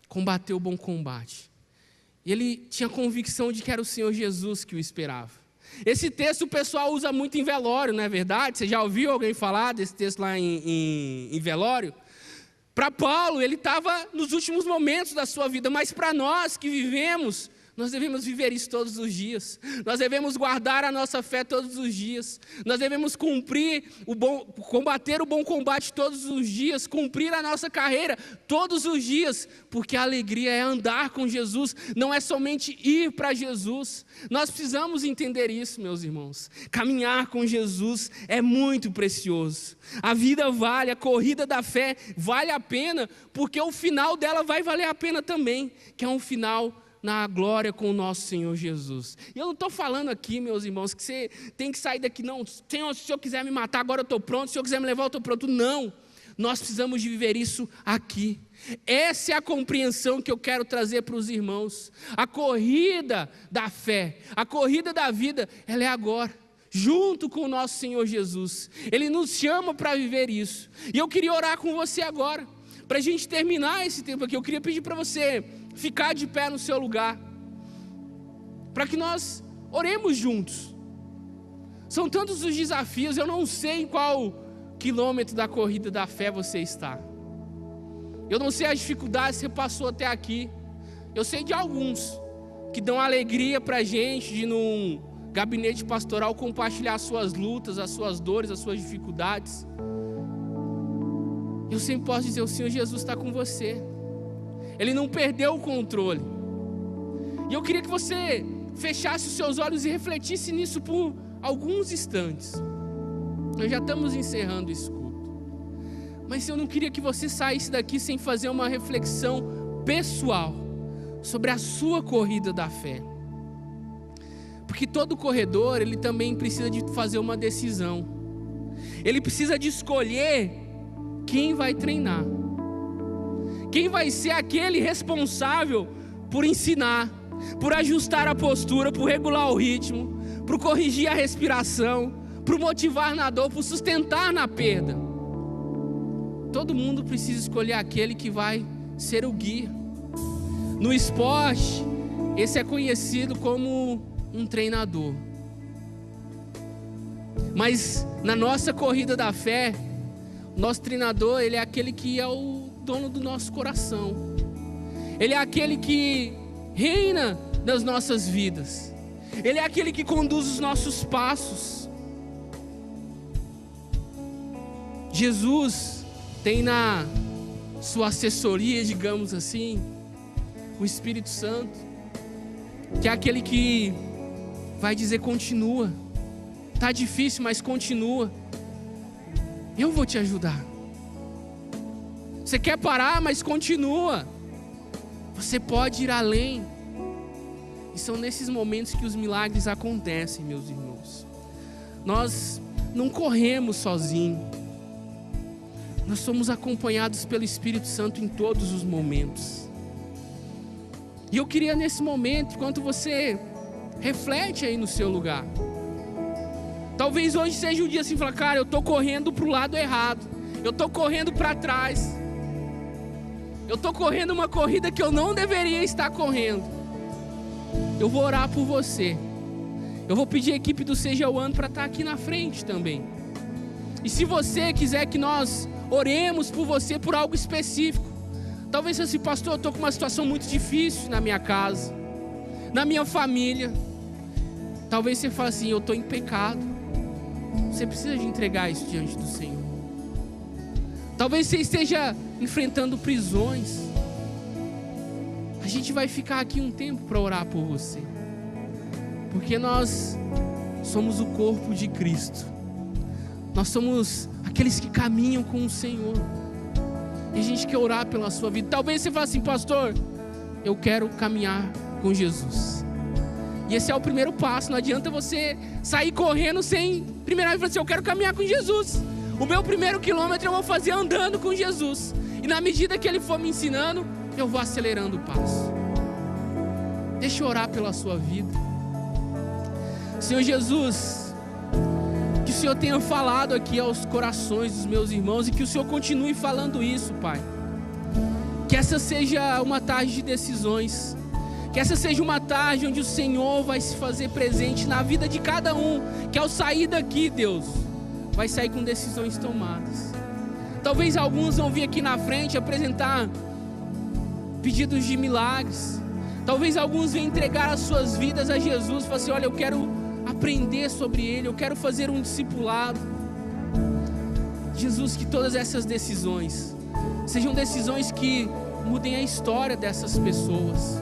combateu o bom combate. E ele tinha convicção de que era o Senhor Jesus que o esperava. Esse texto o pessoal usa muito em velório, não é verdade? Você já ouviu alguém falar desse texto lá em velório? Para Paulo, ele estava nos últimos momentos da sua vida, mas para nós que vivemos, nós devemos viver isso todos os dias. Nós devemos guardar a nossa fé todos os dias. Nós devemos combater o bom combate todos os dias, cumprir a nossa carreira todos os dias, porque a alegria é andar com Jesus, não é somente ir para Jesus. Nós precisamos entender isso, meus irmãos. Caminhar com Jesus é muito precioso. A vida vale, a corrida da fé vale a pena, porque o final dela vai valer a pena também, que é um final na glória com o nosso Senhor Jesus. E eu não estou falando aqui, meus irmãos, que você tem que sair daqui, não, Senhor, se o Senhor quiser me matar, agora eu estou pronto, se o Senhor quiser me levar, eu estou pronto. Não, nós precisamos de viver isso aqui. Essa é a compreensão que eu quero trazer para os irmãos. A corrida da fé, a corrida da vida, ela é agora, junto com o nosso Senhor Jesus. Ele nos chama para viver isso. E eu queria orar com você agora, para a gente terminar esse tempo aqui. Eu queria pedir para você ficar de pé no seu lugar, para que nós oremos juntos. São tantos os desafios, eu não sei em qual quilômetro da corrida da fé você está. Eu não sei as dificuldades que você passou até aqui. Eu sei de alguns que dão alegria para a gente de num gabinete pastoral compartilhar as suas lutas, as suas dores, as suas dificuldades. Eu sempre posso dizer, o Senhor Jesus está com você. Ele não perdeu o controle. E eu queria que você fechasse os seus olhos e refletisse nisso por alguns instantes. Nós já estamos encerrando esse culto. Mas eu não queria que você saísse daqui sem fazer uma reflexão pessoal sobre a sua corrida da fé. Porque todo corredor, ele também precisa de fazer uma decisão. Ele precisa de escolher quem vai treinar. Quem vai ser aquele responsável por ensinar, por ajustar a postura, por regular o ritmo, por corrigir a respiração, por motivar na dor, por sustentar na perda. Todo mundo precisa escolher aquele que vai ser o guia. No esporte, esse é conhecido como um treinador. Mas na nossa corrida da fé, nosso treinador, ele é aquele que é o dono do nosso coração. Ele é aquele que reina nas nossas vidas. Ele é aquele que conduz os nossos passos. Jesus tem na sua assessoria, digamos assim, o Espírito Santo, que é aquele que vai dizer: continua, tá difícil, mas continua, eu vou te ajudar. Você quer parar, mas continua, você pode ir além. E são nesses momentos que os milagres acontecem, meus irmãos. Nós não corremos sozinhos, nós somos acompanhados pelo Espírito Santo em todos os momentos. E eu queria nesse momento, enquanto você reflete aí no seu lugar, talvez hoje seja um dia assim, falar: cara, eu estou correndo para o lado errado, eu estou correndo para trás, eu estou correndo uma corrida que eu não deveria estar correndo. Eu vou orar por você. Eu vou pedir a equipe do Seja o Ano para estar aqui na frente também. E se você quiser que nós oremos por você por algo específico, talvez assim: pastor, eu estou com uma situação muito difícil na minha casa, na minha família. Talvez você fale assim: eu estou em pecado. Você precisa de entregar isso diante do Senhor. Talvez você esteja enfrentando prisões. A gente vai ficar aqui um tempo para orar por você, porque nós somos o corpo de Cristo. Nós somos aqueles que caminham com o Senhor. E a gente quer orar pela sua vida. Talvez você fale assim: pastor, eu quero caminhar com Jesus. E esse é o primeiro passo. Não adianta você sair correndo sem primeiramente falar assim: eu quero caminhar com Jesus. O meu primeiro quilômetro eu vou fazer andando com Jesus. E na medida que Ele for me ensinando, eu vou acelerando o passo. Deixa eu orar pela sua vida. Senhor Jesus, que o Senhor tenha falado aqui aos corações dos meus irmãos, e que o Senhor continue falando isso, Pai. Que essa seja uma tarde de decisões. Que essa seja uma tarde onde o Senhor vai se fazer presente na vida de cada um, que ao sair daqui, Deus, vai sair com decisões tomadas. Talvez alguns vão vir aqui na frente apresentar pedidos de milagres. Talvez alguns venham entregar as suas vidas a Jesus. Falar assim: olha, eu quero aprender sobre Ele, eu quero fazer um discipulado. Jesus, que todas essas decisões sejam decisões que mudem a história dessas pessoas,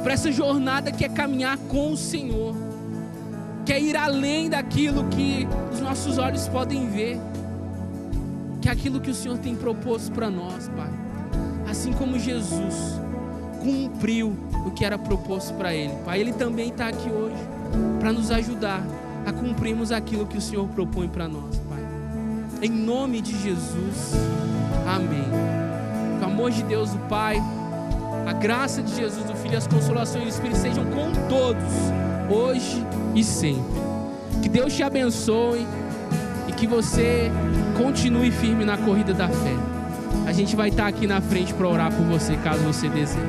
para essa jornada que é caminhar com o Senhor, que é ir além daquilo que os nossos olhos podem ver, que é aquilo que o Senhor tem proposto para nós, Pai. Assim como Jesus cumpriu o que era proposto para Ele, Pai, Ele também está aqui hoje para nos ajudar a cumprirmos aquilo que o Senhor propõe para nós, Pai. Em nome de Jesus, amém. Com o amor de Deus, o Pai, a graça de Jesus, o Filho e as consolações do Espírito sejam com todos, hoje e sempre. Que Deus te abençoe e que você continue firme na corrida da fé. A gente vai estar aqui na frente para orar por você, caso você deseje.